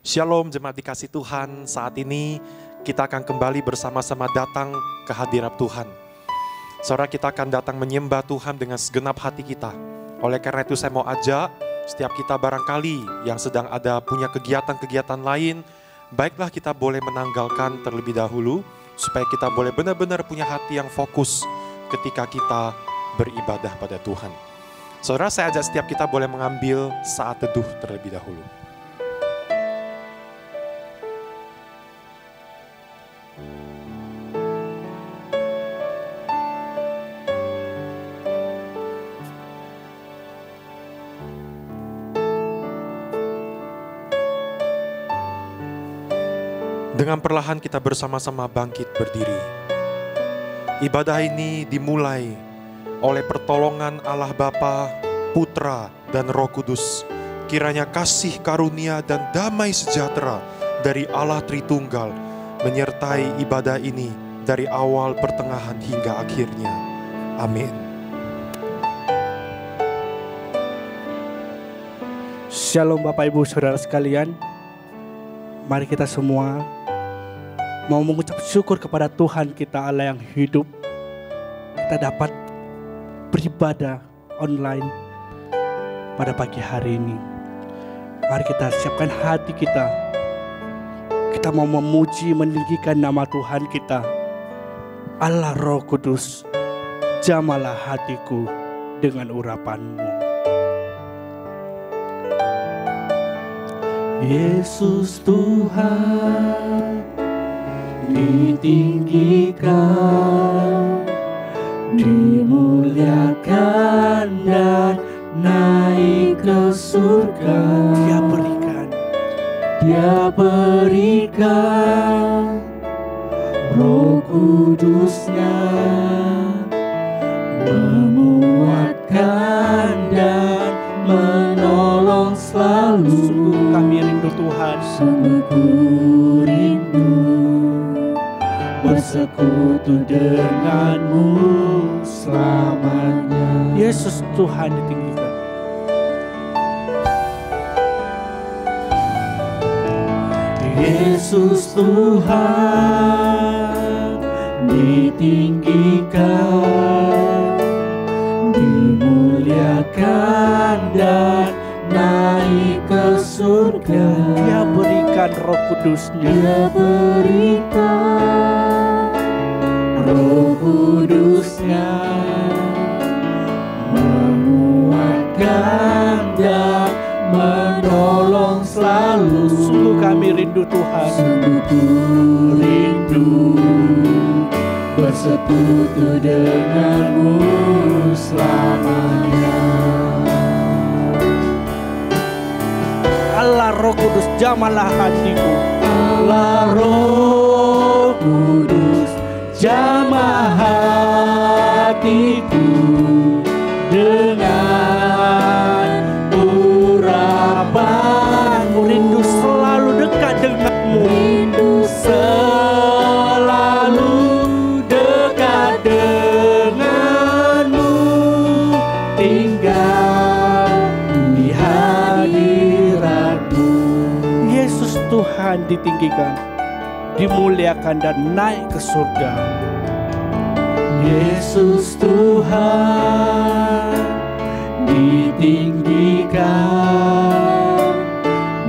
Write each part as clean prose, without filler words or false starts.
Shalom jemaat dikasih Tuhan, saat ini kita akan kembali bersama-sama datang ke hadirat Tuhan. Saudara, kita akan datang menyembah Tuhan dengan segenap hati kita. Oleh karena itu saya mau ajak setiap kita barangkali yang sedang ada punya kegiatan-kegiatan lain, baiklah kita boleh menanggalkan terlebih dahulu, supaya kita boleh benar-benar punya hati yang fokus ketika kita beribadah pada Tuhan. Saudara, saya ajak setiap kita boleh mengambil saat teduh terlebih dahulu. Dengan perlahan kita bersama-sama bangkit berdiri. Ibadah ini dimulai oleh pertolongan Allah Bapa, Putra, dan Roh Kudus. Kiranya kasih karunia dan damai sejahtera dari Allah Tritunggal menyertai ibadah ini dari awal, pertengahan, hingga akhirnya. Amin. Shalom Bapak Ibu Saudara sekalian. Mari kita semua mau mengucap syukur kepada Tuhan kita Allah yang hidup. Kita dapat beribadah online pada pagi hari ini. Mari kita siapkan hati kita. Kita mau memuji, meninggikan nama Tuhan kita. Allah Roh Kudus, jamalah hatiku dengan urapanmu. Yesus Tuhan ditinggikan, dimuliakan dan naik ke surga. Dia berikan Roh Kudusnya, menguatkan dan menolong selalu. Sungguh kami rindu Tuhan, sungguh ku rindu bersekutu denganmu selamanya. Yesus Tuhan ditinggikan. Yesus Tuhan ditinggikan, dimuliakan dan naik ke surga. Dia berikan Roh Kudusnya. Dia berikan Roh Kudusnya, menguatkan dan menolong selalu. Sungguh kami rindu Tuhan, sungguh ku rindu bersekutu denganmu selamanya. Allah Roh Kudus jamahlah hatiku. Allah Roh Kudus jamah hatiku dengan urapanmu. Rindu selalu dekat denganmu, rindu selalu dekat denganmu, tinggal di hadiratmu. Yesus Tuhan ditinggikan, dimuliakan dan naik ke surga. Yesus Tuhan ditinggikan,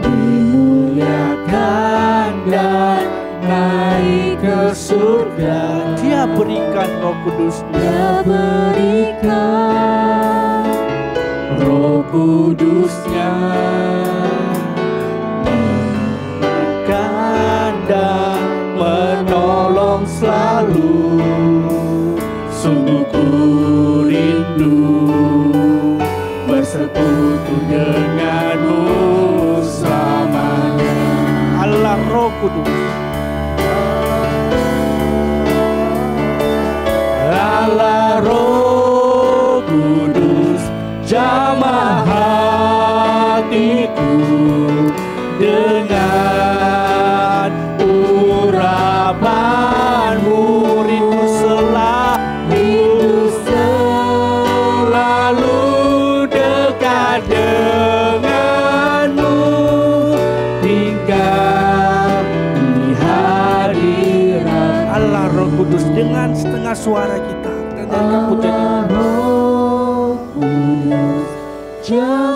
dimuliakan dan naik ke surga. Dia berikan Roh Kudusnya. Dia berikan Roh Kudusnya, menguatkan dan menolong selalu. Sungguh ku rindu bersekutu denganmu selamanya. Allah Roh Kudus, Allah Roh Kudus jamah hatiku dengan urapanmu. Rindu selalu dekat denganmu, tinggal di hadirat Allah Roh Kudus. Dengan setengah suara kita nyanyikan pujian ini.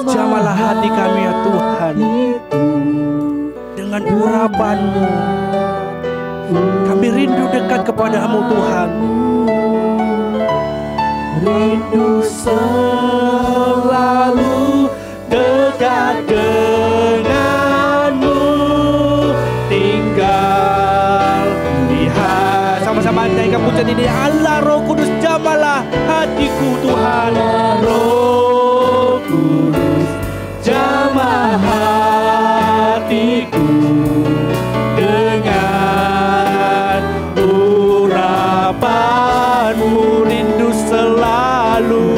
Jamahlah hati kami ya Tuhan dengan urapan-Mu. Kami rindu dekat kepadamu Tuhan, rindu selalu dekat denganmu, tinggal di hati. Sama-sama nyanyikan pujian ini. Allah Roh Kudus jamahlah hatiku Tuhan. Allah Roh Kudus jamah hatiku dengan urapan-Mu. Rindu selalu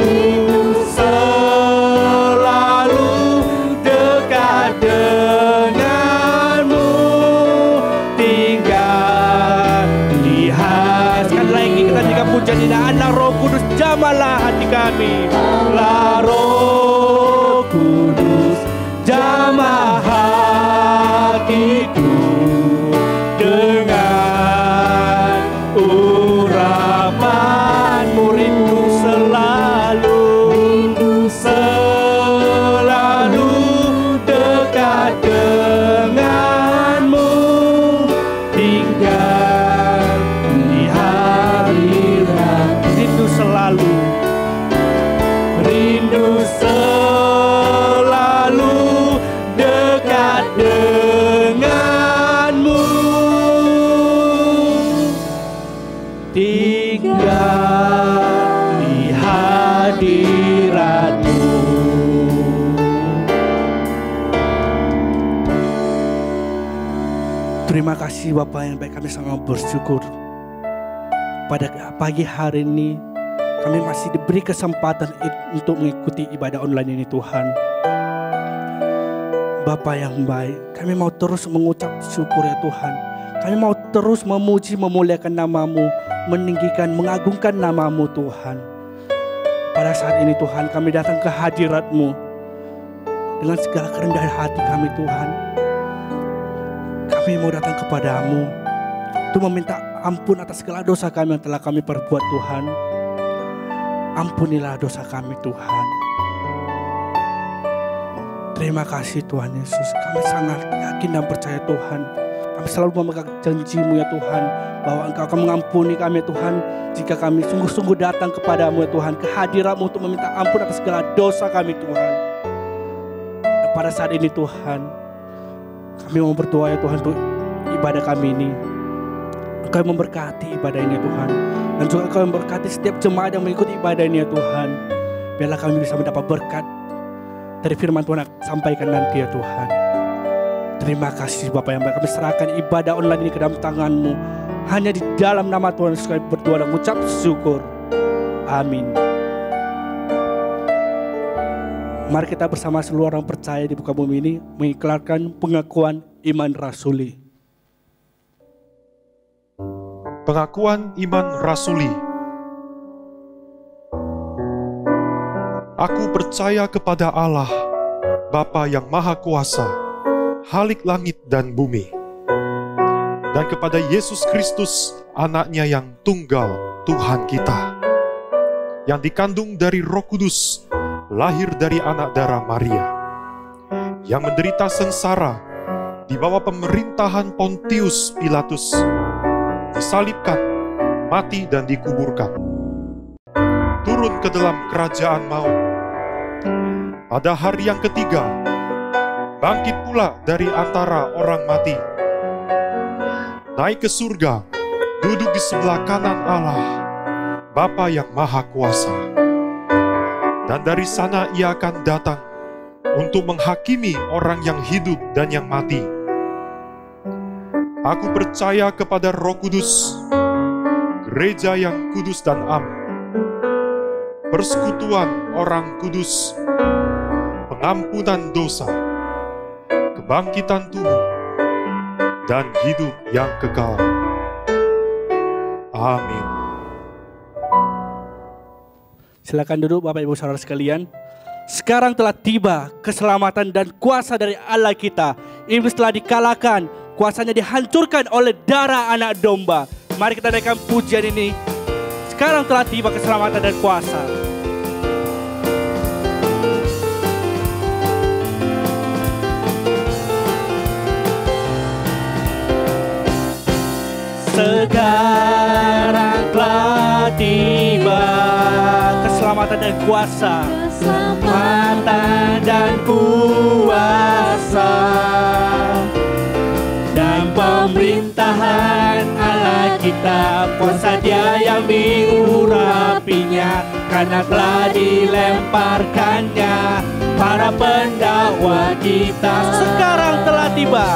dekat denganmu, tinggal di hati. Sekali lagi kita nyanyikan pujian ini. Allah Roh Kudus jamahlah hati kami. Allah Roh Kudus jamah hatiku dengan urapan-Mu. Rindu selalu dekat denganmu, tinggal di hadirat. Rindu selalu Terima kasih Bapak yang baik, kami sangat bersyukur. Pada pagi hari ini kami masih diberi kesempatan untuk mengikuti ibadah online ini Tuhan. Bapak yang baik, kami mau terus mengucap syukur ya Tuhan. Kami mau terus memuji, memuliakan nama-Mu, meninggikan, mengagungkan nama-Mu Tuhan. Pada saat ini Tuhan, kami datang ke hadirat-Mu dengan segala kerendahan hati kami Tuhan. Kami mau datang kepadamu untuk meminta ampun atas segala dosa kami yang telah kami perbuat Tuhan. Ampunilah dosa kami Tuhan. Terima kasih Tuhan Yesus. Kami sangat yakin dan percaya Tuhan. Kami selalu memegang janji-Mu ya Tuhan, bahwa Engkau akan mengampuni kami ya Tuhan, jika kami sungguh-sungguh datang kepadamu ya Tuhan, ke hadirat-Mu untuk meminta ampun atas segala dosa kami Tuhan. Dan pada saat ini Tuhan, kami mau berdoa ya Tuhan untuk ibadah kami ini. Engkau memberkati ibadah ini ya Tuhan, dan juga Engkau memberkati setiap jemaat yang mengikuti ibadah ini ya Tuhan. Biarlah kami bisa mendapat berkat dari firman Tuhan yang sampaikan nanti ya Tuhan. Terima kasih Bapak yang baik, kami serahkan ibadah online ini ke dalam tangan-Mu. Hanya di dalam nama Tuhan Yesus kami berdoa dan mengucap syukur. Amin. Mari kita bersama seluruh orang percaya di muka bumi ini mengiklarkan pengakuan iman rasuli. Pengakuan iman rasuli. Aku percaya kepada Allah, Bapa yang Maha Kuasa, Khalik langit dan bumi, dan kepada Yesus Kristus, Anak-Nya yang tunggal, Tuhan kita, yang dikandung dari Roh Kudus, lahir dari anak darah Maria, yang menderita sengsara di bawah pemerintahan Pontius Pilatus, disalibkan, mati dan dikuburkan, turun ke dalam kerajaan maut. Pada hari yang ketiga, bangkit pula dari antara orang mati, naik ke surga, duduk di sebelah kanan Allah, Bapa yang Maha Kuasa. Dan dari sana Ia akan datang untuk menghakimi orang yang hidup dan yang mati. Aku percaya kepada Roh Kudus, gereja yang kudus dan am, persekutuan orang kudus, pengampunan dosa, kebangkitan tubuh, dan hidup yang kekal. Amin. Silakan duduk Bapak Ibu Saudara sekalian. Sekarang telah tiba keselamatan dan kuasa dari Allah kita. Iblis telah dikalahkan, kuasanya dihancurkan oleh darah anak domba. Mari kita naikkan pujian ini. Sekarang telah tiba keselamatan dan kuasa. Sekarang telah tiba keselamatan dan kuasa, keselamatan dan kuasa, dan pemerintahan Allah kita, kuasa Dia yang diurapinya, karena telah dilemparkannya para pendakwa kita. Sekarang telah tiba.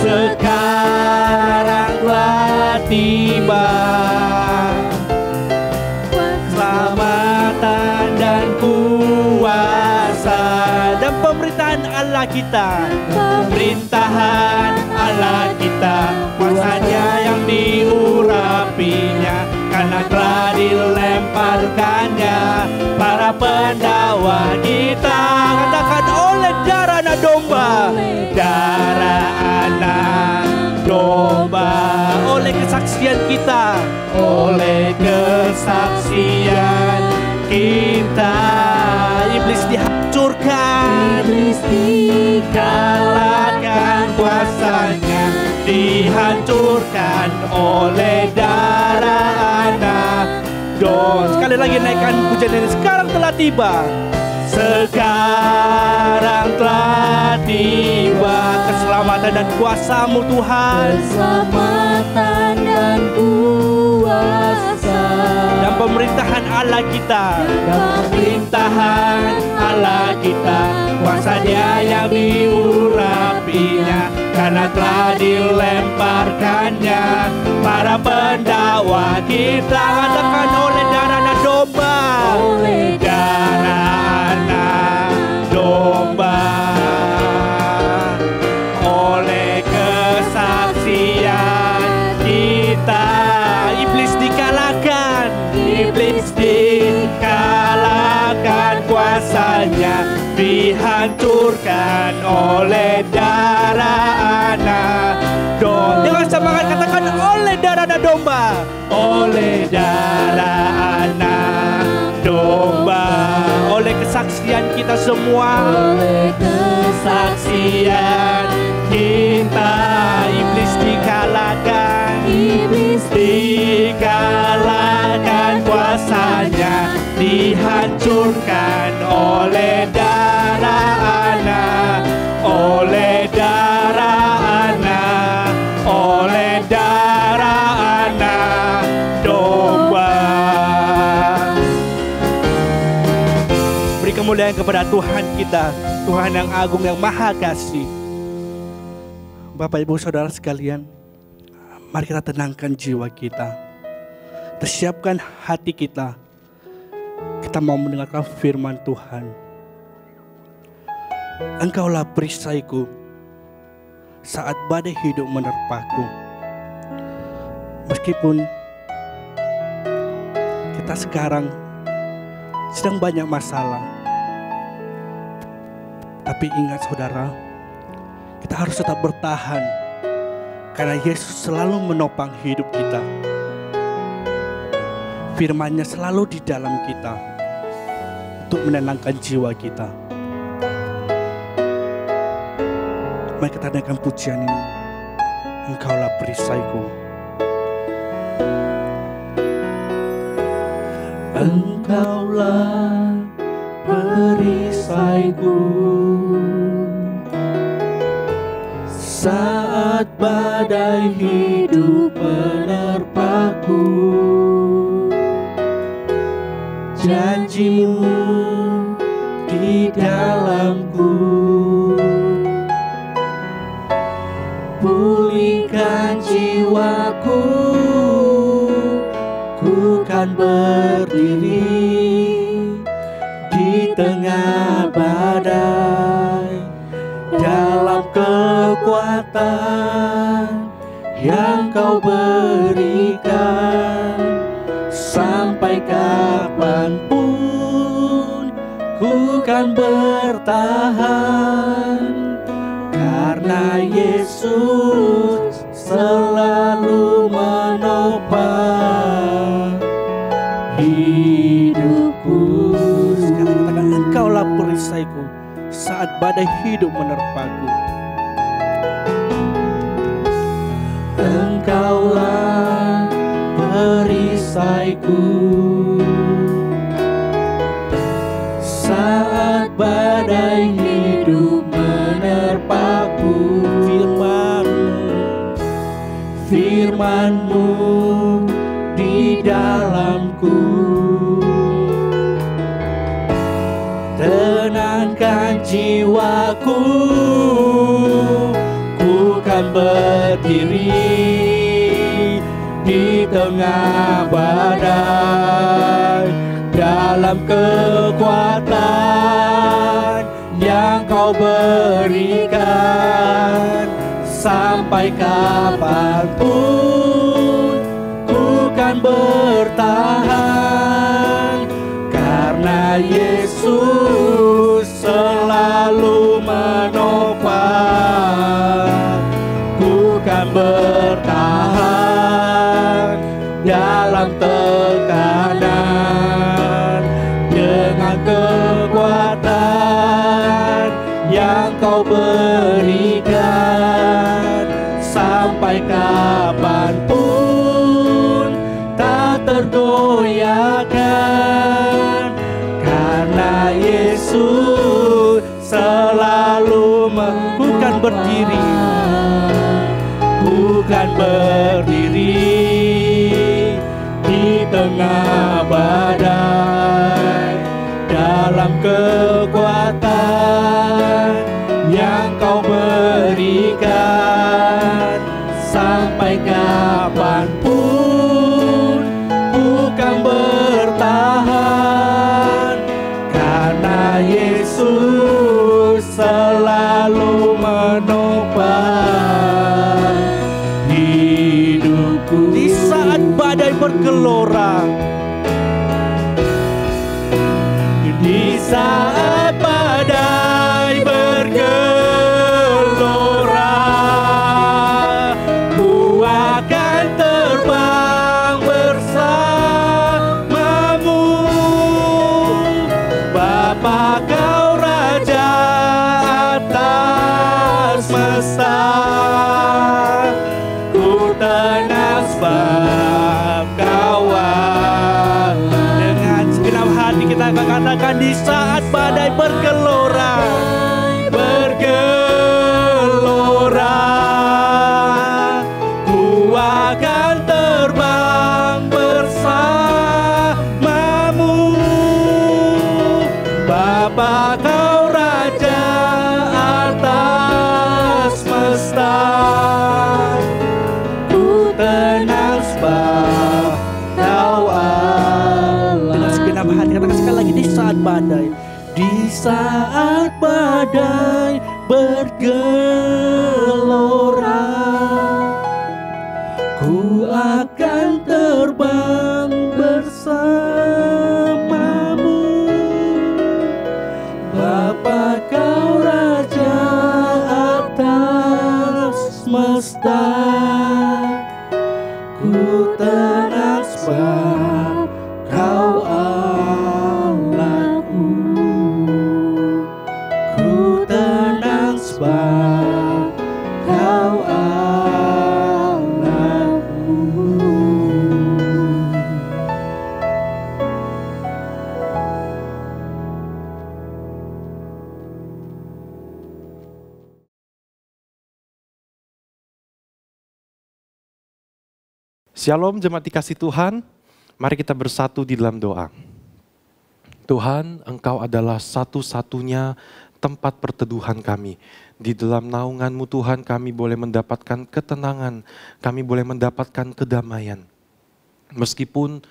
Sekarang telah tiba keselamatan dan kuasa, dan pemerintahan Allah kita, pemerintahan Allah kita, kuasanya yang diurapinya, karena telah dilemparkannya para pendakwa kita. Katakan, oleh darah anak domba, darah anak domba, oleh kesaksian kita, oleh kesaksian kita, iblis dihancurkan, iblis dikalahkan, kuasanya dihancurkan oleh darah anak domba. Sekali lagi naikkan pujian ini. Sekarang telah tiba. Sekarang telah tiba keselamatan dan kuasa-Mu Tuhan, keselamatan dan kuasa, dan pemerintahan Allah kita, dan pemerintahan Allah kita, kuasa Dia yang diurapinya, karena telah dilemparkannya para pendakwa kita. Katakan oleh darah anak domba, oleh darah anak domba, oleh kesaksian kita, iblis dikalahkan, iblis dikalahkan, kuasanya dihancurkan oleh darah anak domba. Dengan semangat katakan oleh darah anak domba, oleh darah anak domba, oleh kesaksian kita semua, oleh kesaksian kita, iblis dikalahkan, iblis dikalahkan, kuasanya dihancurkan oleh darah anak, oleh darah anak, oleh darah anak domba. Beri kemuliaan kepada Tuhan kita, Tuhan yang agung, yang maha kasih. Bapak Ibu Saudara sekalian, mari kita tenangkan jiwa kita, tersiapkan hati kita. Kita mau mendengarkan firman Tuhan. Engkaulah perisaiku saat badai hidup menerpaku. Meskipun kita sekarang sedang banyak masalah, tapi ingat saudara, kita harus tetap bertahan karena Yesus selalu menopang hidup kita. Firman-Nya selalu di dalam kita untuk menenangkan jiwa kita. Mari kita naikkan pujian ini. Engkaulah perisaiku. Engkaulah perisaiku saat badai hidup menerpaku. Janji-Mu di dalamku, pulihkan jiwaku, ku kan berdiri di tengah badai, dalam kekuatan yang Kau berikan. Sampai kapanpun ku kan bertahan, karena Yesus selalu menopang hidupku. Sekarang katakan Engkaulah perisaiku saat badai hidup menerpaku. Engkaulah perisaiku saat badai hidup menerpaku. Firman-Mu di dalamku, tenangkan jiwaku, ku kan berdiri di tengah badai, dalam kekuatan yang Kau berikan. Sampai kapanpun ku kan bertahan, karena Yesus selalu menopang. Ku kan bertahan dalam tekanan, dengan kekuatan yang Kau berikan. Sampai kapanpun tak tergoyahkan, karena Yesus selalu bukan berdiri, bukan berdiri di tengah badai, dalam kekuatan yang Kau berikan. saat badai bergelora, ku akan terbang bersamamu. Bapa, kau Raja atas semesta, ku tenang sebab kau Allahku. Ku tenang sebab kau Allahku. Shalom jemaat dikasih Tuhan, mari kita bersatu di dalam doa. Tuhan, Engkau adalah satu-satunya tempat perteduhan kami. Di dalam naungan-Mu Tuhan, kami boleh mendapatkan ketenangan, kami boleh mendapatkan kedamaian. Meskipun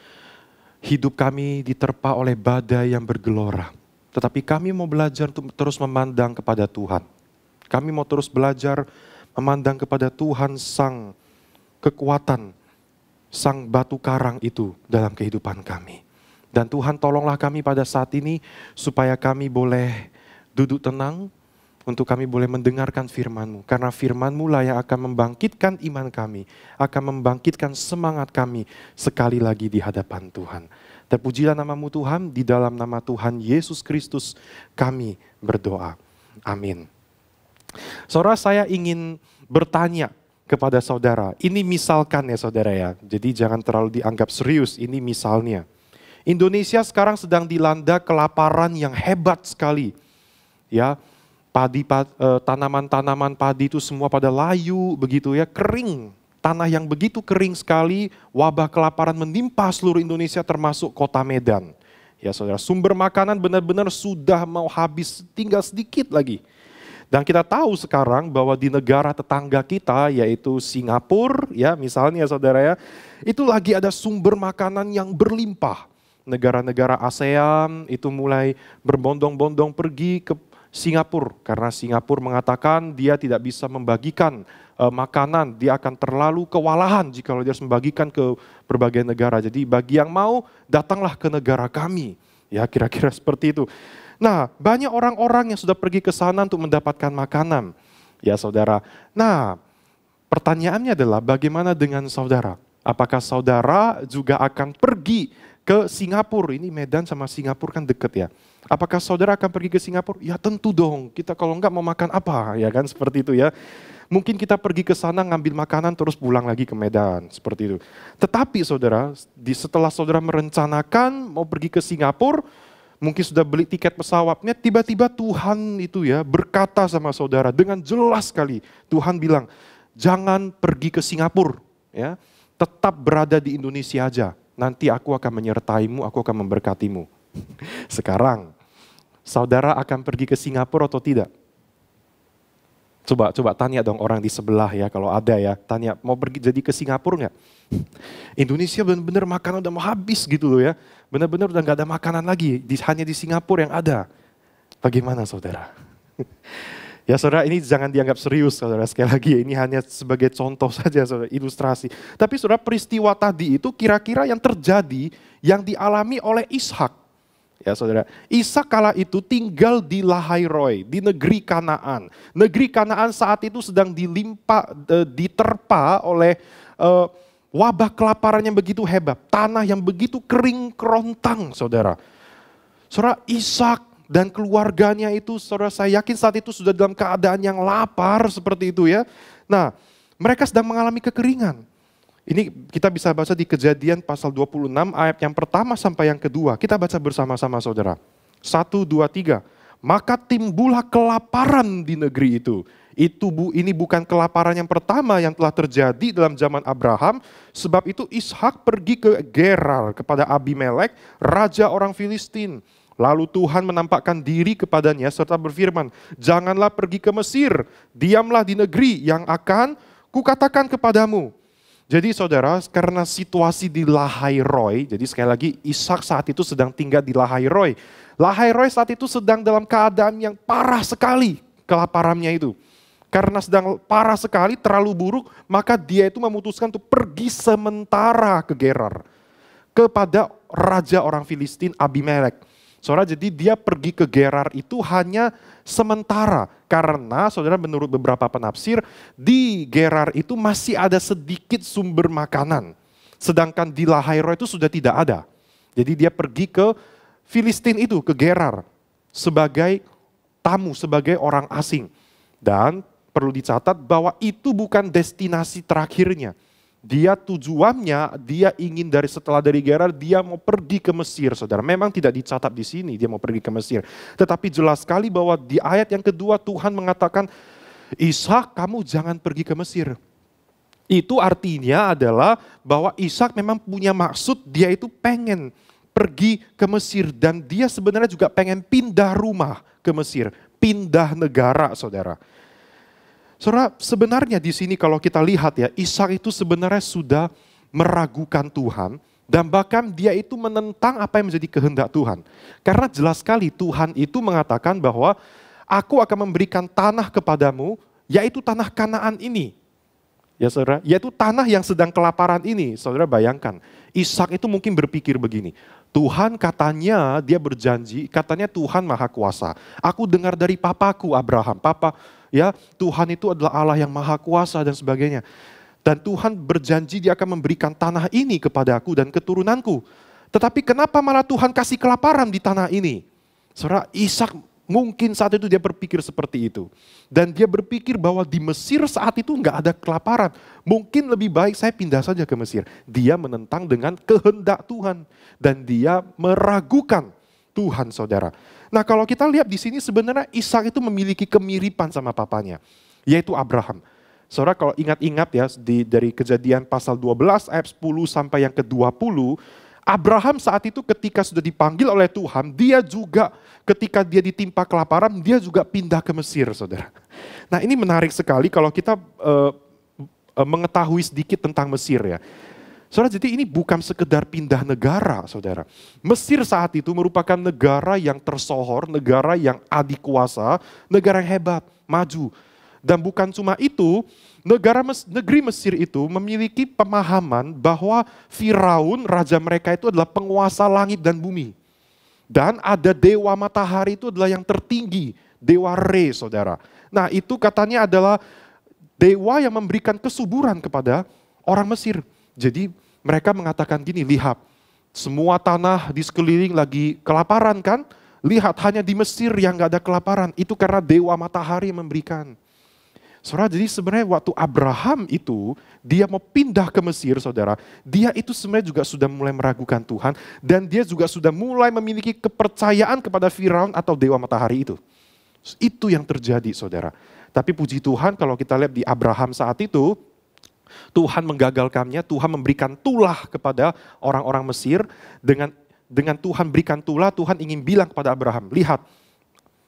hidup kami diterpa oleh badai yang bergelora, tetapi kami mau belajar untuk terus memandang kepada Tuhan. Kami mau terus belajar memandang kepada Tuhan Sang kekuatan, Sang batu karang itu dalam kehidupan kami. Dan Tuhan tolonglah kami pada saat ini supaya kami boleh duduk tenang untuk kami boleh mendengarkan firman-Mu. Karena firman-Mu lah yang akan membangkitkan iman kami, akan membangkitkan semangat kami sekali lagi di hadapan Tuhan. Terpujilah nama-Mu Tuhan, di dalam nama Tuhan Yesus Kristus kami berdoa. Amin. Saudara, saya ingin bertanya kepada saudara. Ini misalkan ya saudara ya. Jadi jangan terlalu dianggap serius, ini misalnya. Indonesia sekarang sedang dilanda kelaparan yang hebat sekali. Ya, tanaman-tanaman padi itu semua pada layu begitu ya, kering. Tanah yang begitu kering sekali, wabah kelaparan menimpa seluruh Indonesia termasuk kota Medan. Ya saudara, sumber makanan benar-benar sudah mau habis, tinggal sedikit lagi. Dan kita tahu sekarang bahwa di negara tetangga kita yaitu Singapura ya misalnya saudara ya, itu lagi ada sumber makanan yang berlimpah. Negara-negara ASEAN itu mulai berbondong-bondong pergi ke Singapura karena Singapura mengatakan dia tidak bisa membagikan makanan, dia akan terlalu kewalahan jika dia harus membagikan ke berbagai negara. Jadi bagi yang mau datanglah ke negara kami. Ya kira-kira seperti itu. Nah, banyak orang-orang yang sudah pergi ke sana untuk mendapatkan makanan. Ya saudara. Nah, pertanyaannya adalah bagaimana dengan saudara? Apakah saudara juga akan pergi ke Singapura? Ini Medan sama Singapura kan deket ya. Apakah saudara akan pergi ke Singapura? Ya tentu dong. Kita kalau enggak mau makan apa? Ya kan seperti itu ya. Mungkin kita pergi ke sana ngambil makanan terus pulang lagi ke Medan. Seperti itu. Tetapi saudara, setelah saudara merencanakan mau pergi ke Singapura, mungkin sudah beli tiket pesawatnya, tiba-tiba Tuhan itu ya berkata sama saudara dengan jelas sekali. Tuhan bilang, jangan pergi ke Singapura, ya, tetap berada di Indonesia aja. Nanti aku akan menyertaimu, aku akan memberkatimu. Sekarang, saudara akan pergi ke Singapura atau tidak? Coba tanya dong orang di sebelah ya, kalau ada ya, tanya mau pergi jadi ke Singapura nggak? Indonesia benar-benar makanan udah mau habis gitu loh ya, benar-benar udah nggak ada makanan lagi, hanya di Singapura yang ada. Bagaimana saudara? Ya saudara, ini jangan dianggap serius saudara, sekali lagi ini hanya sebagai contoh saja saudara, ilustrasi. Tapi saudara, peristiwa tadi itu kira-kira yang terjadi, yang dialami oleh Ishak. Ya saudara, Ishak kala itu tinggal di Lahairoi, di negeri Kanaan. Negeri Kanaan saat itu sedang diterpa oleh wabah kelaparan yang begitu hebat. Tanah yang begitu kering kerontang saudara. Saudara, Ishak dan keluarganya itu, saudara, saya yakin saat itu sudah dalam keadaan yang lapar seperti itu ya. Nah, mereka sedang mengalami kekeringan. Ini kita bisa baca di Kejadian pasal 26 ayat yang pertama sampai yang kedua. Kita baca bersama-sama saudara. 1, 2, 3. Maka timbullah kelaparan di negeri itu. Ini bukan kelaparan yang pertama yang telah terjadi dalam zaman Abraham. Sebab itu Ishak pergi ke Gerar kepada Abimelek, raja orang Filistin. Lalu Tuhan menampakkan diri kepadanya serta berfirman, janganlah pergi ke Mesir, diamlah di negeri yang akan kukatakan kepadamu. Jadi saudara, karena situasi di Lahai-Roi, jadi sekali lagi Ishak saat itu sedang tinggal di Lahai-Roi. Lahai-Roi saat itu sedang dalam keadaan yang parah sekali kelaparannya itu. Karena sedang parah sekali, terlalu buruk, maka dia itu memutuskan untuk pergi sementara ke Gerar. Kepada raja orang Filistin Abimelek. Saudara, jadi dia pergi ke Gerar itu hanya sementara. Karena saudara menurut beberapa penafsir, di Gerar itu masih ada sedikit sumber makanan. Sedangkan di Lahai-Roi itu sudah tidak ada. Jadi dia pergi ke Filistin itu, ke Gerar. Sebagai tamu, sebagai orang asing. Dan perlu dicatat bahwa itu bukan destinasi terakhirnya. Dia tujuannya, dia ingin setelah dari Gerar, dia mau pergi ke Mesir, saudara. Memang tidak dicatat di sini, dia mau pergi ke Mesir. Tetapi jelas sekali bahwa di ayat yang kedua Tuhan mengatakan, Ishak, kamu jangan pergi ke Mesir. Itu artinya adalah bahwa Ishak memang punya maksud, dia itu pengen pergi ke Mesir. Dan dia sebenarnya juga pengen pindah rumah ke Mesir, pindah negara, saudara. Saudara, sebenarnya di sini kalau kita lihat ya, Ishak itu sebenarnya sudah meragukan Tuhan dan bahkan dia itu menentang apa yang menjadi kehendak Tuhan. Karena jelas sekali Tuhan itu mengatakan bahwa aku akan memberikan tanah kepadamu, yaitu tanah Kanaan ini. Ya saudara, yaitu tanah yang sedang kelaparan ini. Saudara bayangkan, Ishak itu mungkin berpikir begini, Tuhan katanya, dia berjanji, katanya Tuhan Maha Kuasa. Aku dengar dari papaku Abraham, papa, ya Tuhan itu adalah Allah yang Maha Kuasa dan sebagainya. Dan Tuhan berjanji dia akan memberikan tanah ini kepadaku dan keturunanku. Tetapi kenapa malah Tuhan kasih kelaparan di tanah ini? Saudara, Ishak mungkin saat itu dia berpikir seperti itu. Dan dia berpikir bahwa di Mesir saat itu nggak ada kelaparan. Mungkin lebih baik saya pindah saja ke Mesir. Dia menentang dengan kehendak Tuhan. Dan dia meragukan Tuhan, saudara. Nah, kalau kita lihat di sini sebenarnya Ishak itu memiliki kemiripan sama papanya, yaitu Abraham. Saudara kalau ingat-ingat ya dari Kejadian pasal 12 ayat 10 sampai yang ke-20, Abraham saat itu ketika sudah dipanggil oleh Tuhan, dia juga ketika dia ditimpa kelaparan, dia juga pindah ke Mesir, saudara. Nah, ini menarik sekali kalau kita mengetahui sedikit tentang Mesir ya. Saudara, jadi ini bukan sekedar pindah negara, saudara. Mesir saat itu merupakan negara yang tersohor, negara yang adikuasa, negara yang hebat, maju. Dan bukan cuma itu, negeri Mesir itu memiliki pemahaman bahwa Firaun, raja mereka itu adalah penguasa langit dan bumi. Dan ada dewa matahari itu adalah yang tertinggi, dewa Re, saudara. Nah, itu katanya adalah dewa yang memberikan kesuburan kepada orang Mesir. Jadi mereka mengatakan gini, lihat semua tanah di sekeliling lagi kelaparan kan? Lihat hanya di Mesir yang gak ada kelaparan. Itu karena dewa matahari yang memberikan. Saudara, jadi sebenarnya waktu Abraham itu, dia mau pindah ke Mesir, saudara. Dia itu sebenarnya juga sudah mulai meragukan Tuhan. Dan dia juga sudah mulai memiliki kepercayaan kepada Firaun atau dewa matahari itu. Itu yang terjadi, saudara. Tapi puji Tuhan kalau kita lihat di Abraham saat itu, Tuhan menggagalkannya, Tuhan memberikan tulah kepada orang-orang Mesir. Dengan Tuhan berikan tulah, Tuhan ingin bilang kepada Abraham, lihat,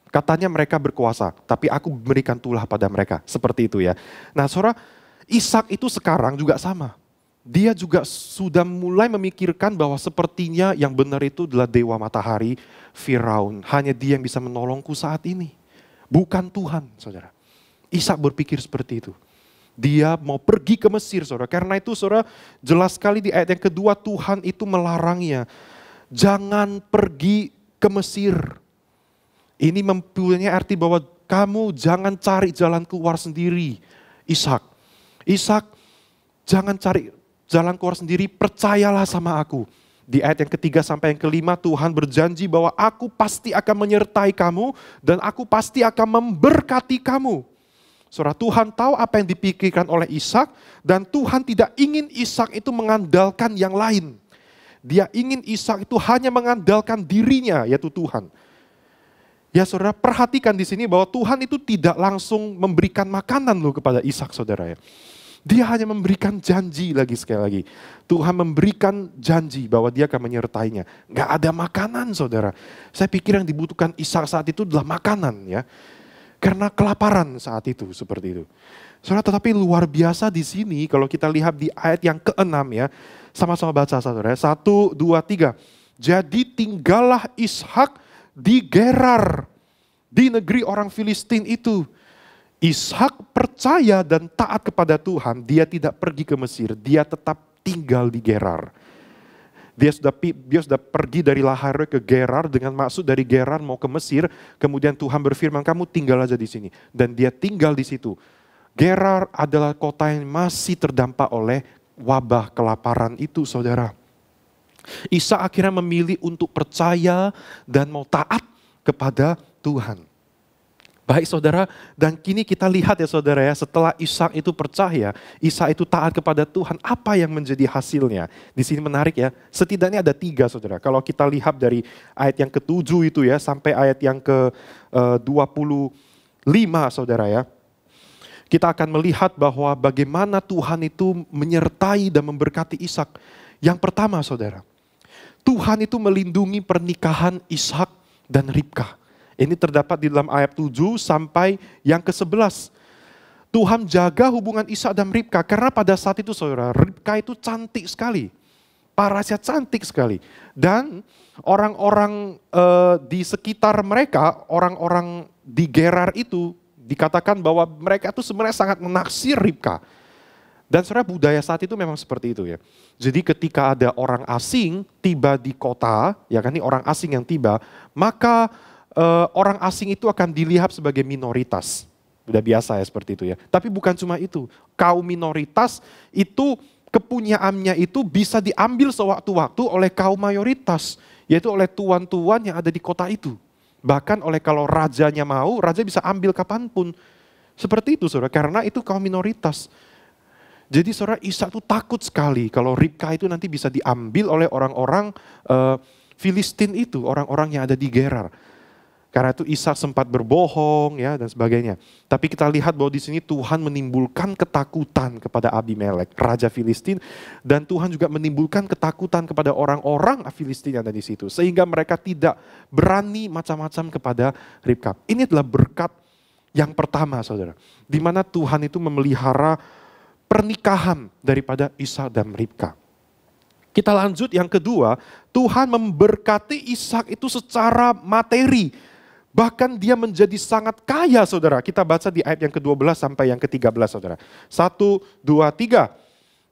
katanya mereka berkuasa, tapi aku berikan tulah pada mereka. Seperti itu ya. Nah saudara, Ishak itu sekarang juga sama. Dia juga sudah mulai memikirkan bahwa sepertinya yang benar itu adalah dewa matahari, Firaun. Hanya dia yang bisa menolongku saat ini. Bukan Tuhan, saudara. Ishak berpikir seperti itu. Dia mau pergi ke Mesir, saudara. Karena itu, saudara, jelas sekali di ayat yang kedua Tuhan itu melarangnya. Jangan pergi ke Mesir. Ini mempunyai arti bahwa kamu jangan cari jalan keluar sendiri, Ishak. Ishak, jangan cari jalan keluar sendiri, percayalah sama aku. Di ayat yang ketiga sampai yang kelima Tuhan berjanji bahwa aku pasti akan menyertai kamu dan aku pasti akan memberkati kamu. Saudara, Tuhan tahu apa yang dipikirkan oleh Ishak dan Tuhan tidak ingin Ishak itu mengandalkan yang lain. Dia ingin Ishak itu hanya mengandalkan dirinya, yaitu Tuhan. Ya saudara, perhatikan di sini bahwa Tuhan itu tidak langsung memberikan makanan loh kepada Ishak, saudara ya. Dia hanya memberikan janji lagi sekali lagi. Tuhan memberikan janji bahwa dia akan menyertainya. Gak ada makanan, saudara. Saya pikir yang dibutuhkan Ishak saat itu adalah makanan ya. karena kelaparan saat itu, seperti itu. Saudara, tetapi luar biasa di sini kalau kita lihat di ayat yang ke-6 ya. Sama-sama baca saudara. 1, 2, 3. Jadi tinggallah Ishak di Gerar, di negeri orang Filistin itu. Ishak percaya dan taat kepada Tuhan. Dia tidak pergi ke Mesir, dia tetap tinggal di Gerar. Dia sudah pergi dari Lahai ke Gerar dengan maksud dari Gerar mau ke Mesir. Kemudian Tuhan berfirman, kamu tinggal aja di sini. Dan dia tinggal di situ. Gerar adalah kota yang masih terdampak oleh wabah kelaparan itu, saudara. Ishak akhirnya memilih untuk percaya dan mau taat kepada Tuhan. Baik saudara, dan kini kita lihat ya saudara ya, setelah Ishak itu percaya, Ishak itu taat kepada Tuhan, apa yang menjadi hasilnya? Di sini menarik ya, setidaknya ada 3 saudara. Kalau kita lihat dari ayat yang ke-7 itu ya, sampai ayat yang ke-25 saudara ya. Kita akan melihat bahwa bagaimana Tuhan itu menyertai dan memberkati Ishak. Yang pertama saudara, Tuhan itu melindungi pernikahan Ishak dan Ribka. Ini terdapat di dalam ayat 7 sampai yang ke-11. Tuhan jaga hubungan Ishak dan Ribka karena pada saat itu saudara, Ribka itu cantik sekali. Parasnya cantik sekali. Dan orang-orang di sekitar mereka, orang-orang di Gerar itu dikatakan bahwa mereka itu sebenarnya sangat menaksir Ribka. Dan saudara, budaya saat itu memang seperti itu ya. Jadi ketika ada orang asing tiba di kota, ya kan, ini orang asing yang tiba, maka orang asing itu akan dilihat sebagai minoritas. Udah biasa ya seperti itu ya. Tapi bukan cuma itu. Kaum minoritas itu kepunyaannya itu bisa diambil sewaktu-waktu oleh kaum mayoritas. Yaitu oleh tuan-tuan yang ada di kota itu. Bahkan oleh kalau rajanya mau, raja bisa ambil kapanpun. Seperti itu saudara, karena itu kaum minoritas. Jadi saudara, Ishak itu takut sekali kalau Ribka itu nanti bisa diambil oleh orang-orang Filistin itu. Orang-orang yang ada di Gerar. Karena itu Ishak sempat berbohong ya dan sebagainya. Tapi kita lihat bahwa di sini Tuhan menimbulkan ketakutan kepada Abimelek, raja Filistin, dan Tuhan juga menimbulkan ketakutan kepada orang-orang Filistin yang ada di situ, sehingga mereka tidak berani macam-macam kepada Ribka. Ini adalah berkat yang pertama, saudara, di mana Tuhan itu memelihara pernikahan daripada Ishak dan Ribka. Kita lanjut yang kedua, Tuhan memberkati Ishak itu secara materi. Bahkan dia menjadi sangat kaya saudara. Kita baca di ayat yang ke-12 sampai yang ke-13 saudara. 1, 2, 3.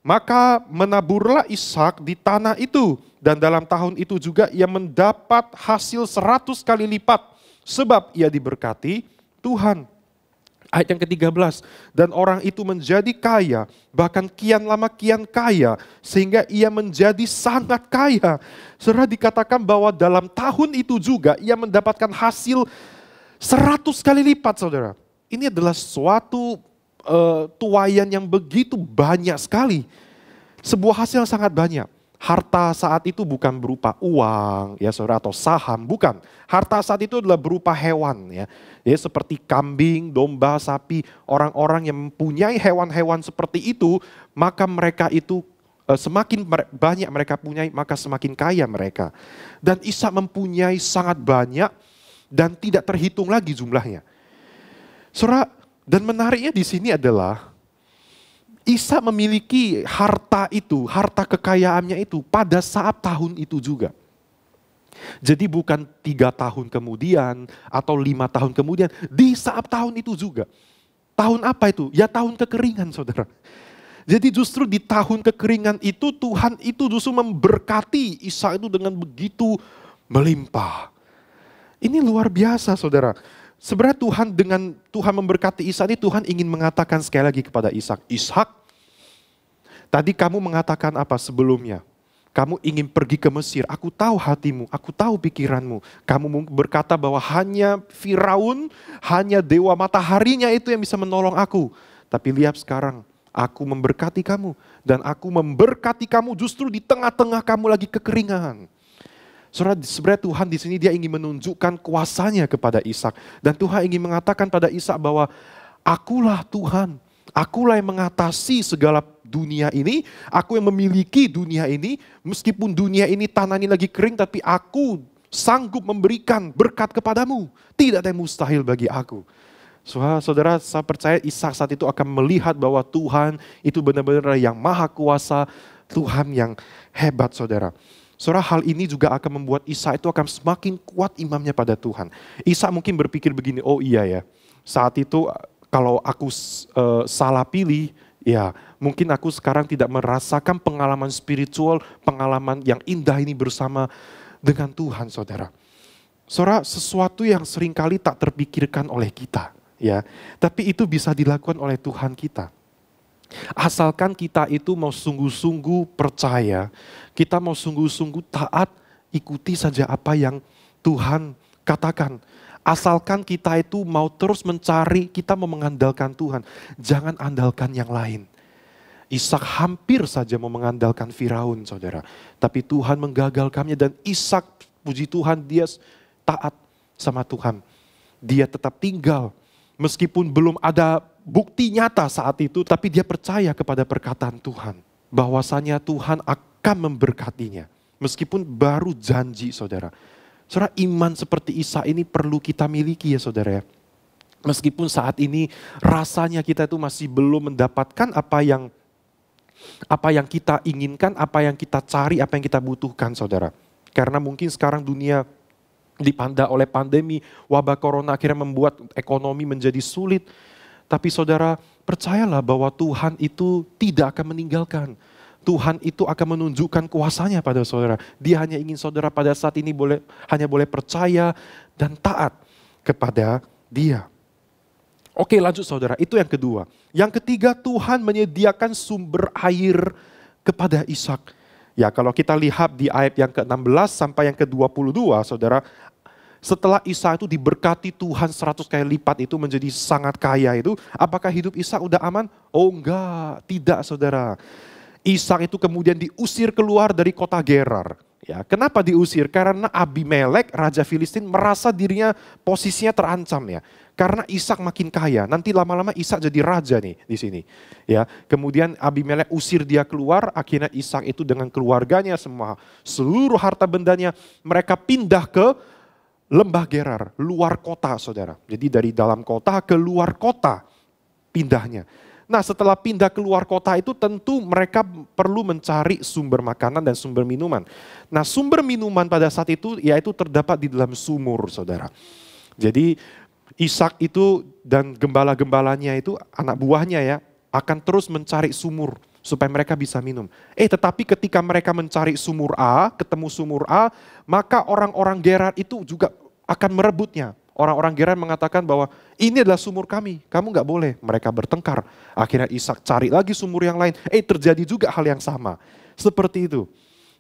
Maka menaburlah Ishak di tanah itu. Dan dalam tahun itu juga ia mendapat hasil 100 kali lipat. Sebab ia diberkati Tuhan. Ayat yang ke-13, dan orang itu menjadi kaya, bahkan kian lama kian kaya, sehingga ia menjadi sangat kaya. Saudara, dikatakan bahwa dalam tahun itu juga ia mendapatkan hasil 100 kali lipat saudara. Ini adalah suatu tuaian yang begitu banyak sekali. Sebuah hasil yang sangat banyak. Harta saat itu bukan berupa uang ya saudara atau saham, bukan. Harta saat itu adalah berupa hewan ya. Ya seperti kambing, domba, sapi. Orang-orang yang mempunyai hewan-hewan seperti itu, maka mereka itu semakin banyak mereka punyai, maka semakin kaya mereka. Dan Ishak mempunyai sangat banyak dan tidak terhitung lagi jumlahnya. Saudara, dan menariknya di sini adalah Ishak memiliki harta itu, harta kekayaannya itu pada saat tahun itu juga. Jadi bukan 3 tahun kemudian atau 5 tahun kemudian, di saat tahun itu juga. Tahun apa itu? Ya tahun kekeringan saudara. Jadi justru di tahun kekeringan itu Tuhan itu justru memberkati Ishak itu dengan begitu melimpah. Ini luar biasa saudara. Sebenarnya Tuhan memberkati Ishak ini, Tuhan ingin mengatakan sekali lagi kepada Ishak, Ishak, tadi kamu mengatakan apa sebelumnya? Kamu ingin pergi ke Mesir, aku tahu hatimu, aku tahu pikiranmu. Kamu berkata bahwa hanya Firaun, hanya dewa mataharinya itu yang bisa menolong aku. Tapi lihat sekarang, aku memberkati kamu. Dan aku memberkati kamu justru di tengah-tengah kamu lagi kekeringan. Sebenarnya Tuhan di sini dia ingin menunjukkan kuasanya kepada Ishak. Dan Tuhan ingin mengatakan pada Ishak bahwa akulah Tuhan. Akulah yang mengatasi segala dunia ini. Aku yang memiliki dunia ini. Meskipun dunia ini tanah ini lagi kering, tapi aku sanggup memberikan berkat kepadamu. Tidak ada yang mustahil bagi aku. Saudara, saya percaya Ishak saat itu akan melihat bahwa Tuhan itu benar-benar yang maha kuasa, Tuhan yang hebat, saudara. Saudara, hal ini juga akan membuat Ishak itu akan semakin kuat imannya pada Tuhan. Ishak mungkin berpikir begini, oh iya ya, saat itu kalau aku salah pilih, ya mungkin aku sekarang tidak merasakan pengalaman spiritual, pengalaman yang indah ini bersama dengan Tuhan, saudara. Saudara, sesuatu yang seringkali tak terpikirkan oleh kita, ya, tapi itu bisa dilakukan oleh Tuhan kita. Asalkan kita itu mau sungguh-sungguh percaya, kita mau sungguh-sungguh taat, ikuti saja apa yang Tuhan katakan. Asalkan kita itu mau terus mencari, kita mau mengandalkan Tuhan, jangan andalkan yang lain. Ishak hampir saja mau mengandalkan Firaun, saudara, tapi Tuhan menggagalkannya dan Ishak, puji Tuhan, dia taat sama Tuhan. Dia tetap tinggal meskipun belum ada bukti nyata saat itu, tapi dia percaya kepada perkataan Tuhan bahwasanya Tuhan akan memberkatinya meskipun baru janji, saudara. Saudara, iman seperti Ishak ini perlu kita miliki ya, saudara. Meskipun saat ini rasanya kita itu masih belum mendapatkan apa yang kita inginkan, apa yang kita cari, apa yang kita butuhkan, saudara. Karena mungkin sekarang dunia dipanda oleh pandemi, wabah corona akhirnya membuat ekonomi menjadi sulit. Tapi saudara, percayalah bahwa Tuhan itu tidak akan meninggalkan. Tuhan itu akan menunjukkan kuasanya pada saudara. Dia hanya ingin saudara pada saat ini hanya boleh percaya dan taat kepada Dia. Oke, lanjut saudara, itu yang kedua. Yang ketiga, Tuhan menyediakan sumber air kepada Ishak. Ya, kalau kita lihat di ayat yang ke-16 sampai yang ke-22, saudara, setelah Ishak itu diberkati Tuhan 100 kali lipat itu menjadi sangat kaya itu, apakah hidup Ishak udah aman? Oh enggak, tidak, saudara. Ishak itu kemudian diusir keluar dari kota Gerar. Ya, kenapa diusir? Karena Abimelek, raja Filistin, merasa dirinya posisinya terancam ya. Karena Ishak makin kaya, nanti lama-lama Ishak jadi raja nih di sini. Ya, kemudian Abimelek usir dia keluar, akhirnya Ishak itu dengan keluarganya semua, seluruh harta bendanya, mereka pindah ke lembah Gerar, luar kota, saudara. Jadi dari dalam kota ke luar kota pindahnya. Nah, setelah pindah ke luar kota itu tentu mereka perlu mencari sumber makanan dan sumber minuman. Nah, sumber minuman pada saat itu yaitu terdapat di dalam sumur, saudara. Jadi Ishak itu dan gembala-gembalanya itu, anak buahnya ya, akan terus mencari sumur supaya mereka bisa minum. Tetapi ketika mereka mencari sumur A, ketemu sumur A, maka orang-orang Gerar itu juga akan merebutnya. Orang-orang Gerar mengatakan bahwa ini adalah sumur kami, kamu gak boleh. Mereka bertengkar. Akhirnya Ishak cari lagi sumur yang lain. Terjadi juga hal yang sama. Seperti itu.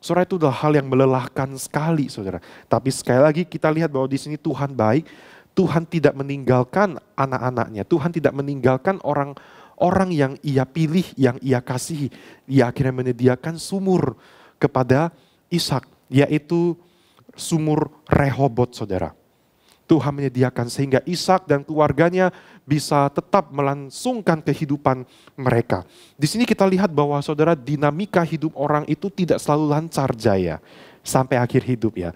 Saudara, itu adalah hal yang melelahkan sekali, saudara. Tapi sekali lagi kita lihat bahwa di sini Tuhan baik. Tuhan tidak meninggalkan anak-anaknya. Tuhan tidak meninggalkan orang yang ia pilih, yang ia kasihi. Ia akhirnya menyediakan sumur kepada Ishak, yaitu sumur Rehobot, saudara. Tuhan menyediakan sehingga Ishak dan keluarganya bisa tetap melangsungkan kehidupan mereka. Di sini kita lihat bahwa saudara, dinamika hidup orang itu tidak selalu lancar jaya sampai akhir hidup ya.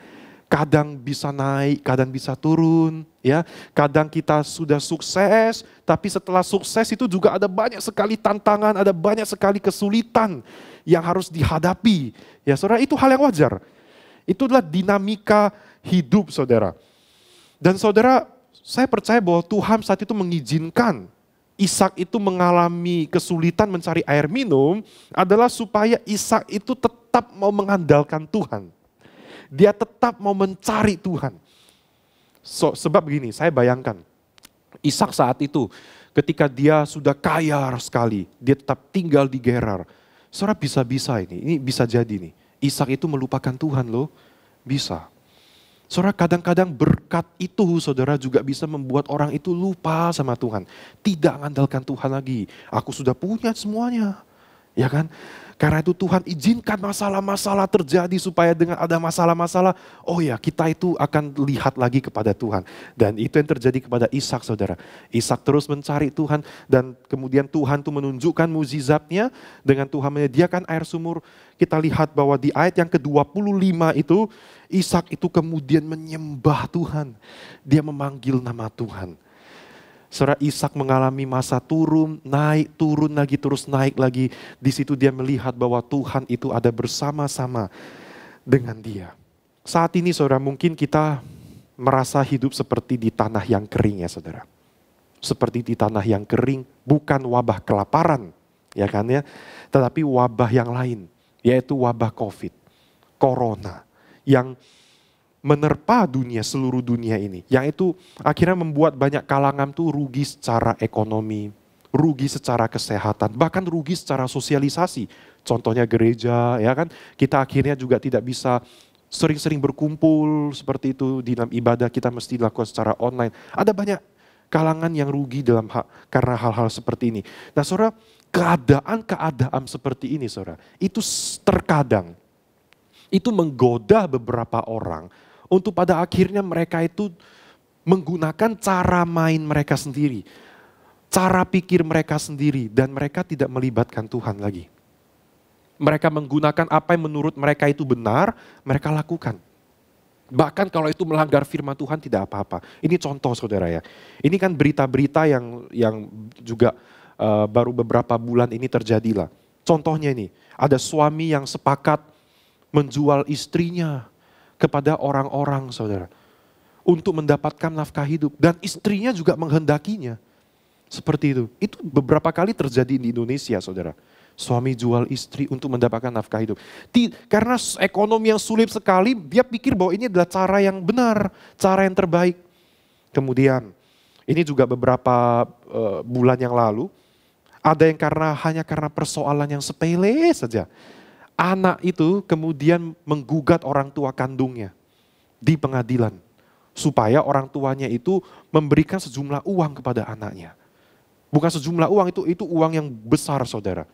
Kadang bisa naik, kadang bisa turun, ya. Kadang kita sudah sukses, tapi setelah sukses itu juga ada banyak sekali tantangan, ada banyak sekali kesulitan yang harus dihadapi. Ya, saudara, itu hal yang wajar. Itu adalah dinamika hidup, saudara. Dan saudara, saya percaya bahwa Tuhan saat itu mengizinkan Ishak itu mengalami kesulitan mencari air minum adalah supaya Ishak itu tetap mau mengandalkan Tuhan. Dia tetap mau mencari Tuhan. Sebab begini, saya bayangkan, Ishak saat itu ketika dia sudah kaya sekali, dia tetap tinggal di Gerar. Saudara, bisa-bisa ini bisa jadi nih. Ishak itu melupakan Tuhan loh, bisa. Saudara, kadang-kadang berkat itu saudara juga bisa membuat orang itu lupa sama Tuhan. Tidak mengandalkan Tuhan lagi. Aku sudah punya semuanya. Ya kan? Karena itu Tuhan izinkan masalah-masalah terjadi supaya dengan ada masalah-masalah, oh ya kita itu akan lihat lagi kepada Tuhan. Dan itu yang terjadi kepada Ishak, saudara. Ishak terus mencari Tuhan dan kemudian Tuhan itu menunjukkan mukjizatnya dengan Tuhan menyediakan air sumur. Kita lihat bahwa di ayat yang ke-25 itu, Ishak itu kemudian menyembah Tuhan. Dia memanggil nama Tuhan. Saudara, Ishak mengalami masa turun, naik, turun lagi, terus naik lagi. Di situ dia melihat bahwa Tuhan itu ada bersama-sama dengan dia. Saat ini saudara, mungkin kita merasa hidup seperti di tanah yang kering ya saudara. Seperti di tanah yang kering, bukan wabah kelaparan, ya kan ya. Tetapi wabah yang lain, yaitu wabah COVID, Corona, yang menerpa dunia, seluruh dunia ini. Yang itu akhirnya membuat banyak kalangan tuh rugi secara ekonomi, rugi secara kesehatan, bahkan rugi secara sosialisasi. Contohnya gereja, ya kan. Kita akhirnya juga tidak bisa sering-sering berkumpul seperti itu. Di dalam ibadah kita mesti dilakukan secara online. Ada banyak kalangan yang rugi karena hal-hal seperti ini. Nah saudara, keadaan seperti ini saudara, itu terkadang itu menggoda beberapa orang untuk pada akhirnya mereka itu menggunakan cara main mereka sendiri, cara pikir mereka sendiri, dan mereka tidak melibatkan Tuhan lagi. Mereka menggunakan apa yang menurut mereka itu benar, mereka lakukan. Bahkan kalau itu melanggar firman Tuhan tidak apa-apa. Ini contoh saudara ya. Ini kan berita-berita yang juga baru beberapa bulan ini terjadilah. Contohnya ini, ada suami yang sepakat menjual istrinya kepada orang-orang saudara. Untuk mendapatkan nafkah hidup. Dan istrinya juga menghendakinya. Seperti itu. Itu beberapa kali terjadi di Indonesia saudara. Suami jual istri untuk mendapatkan nafkah hidup. Karena ekonomi yang sulit sekali, dia pikir bahwa ini adalah cara yang benar. Cara yang terbaik. Kemudian, ini juga beberapa bulan yang lalu. Ada yang hanya karena persoalan yang sepele saja. Anak itu kemudian menggugat orang tua kandungnya di pengadilan. Supaya orang tuanya itu memberikan sejumlah uang kepada anaknya. Bukan sejumlah uang, itu uang yang besar saudara.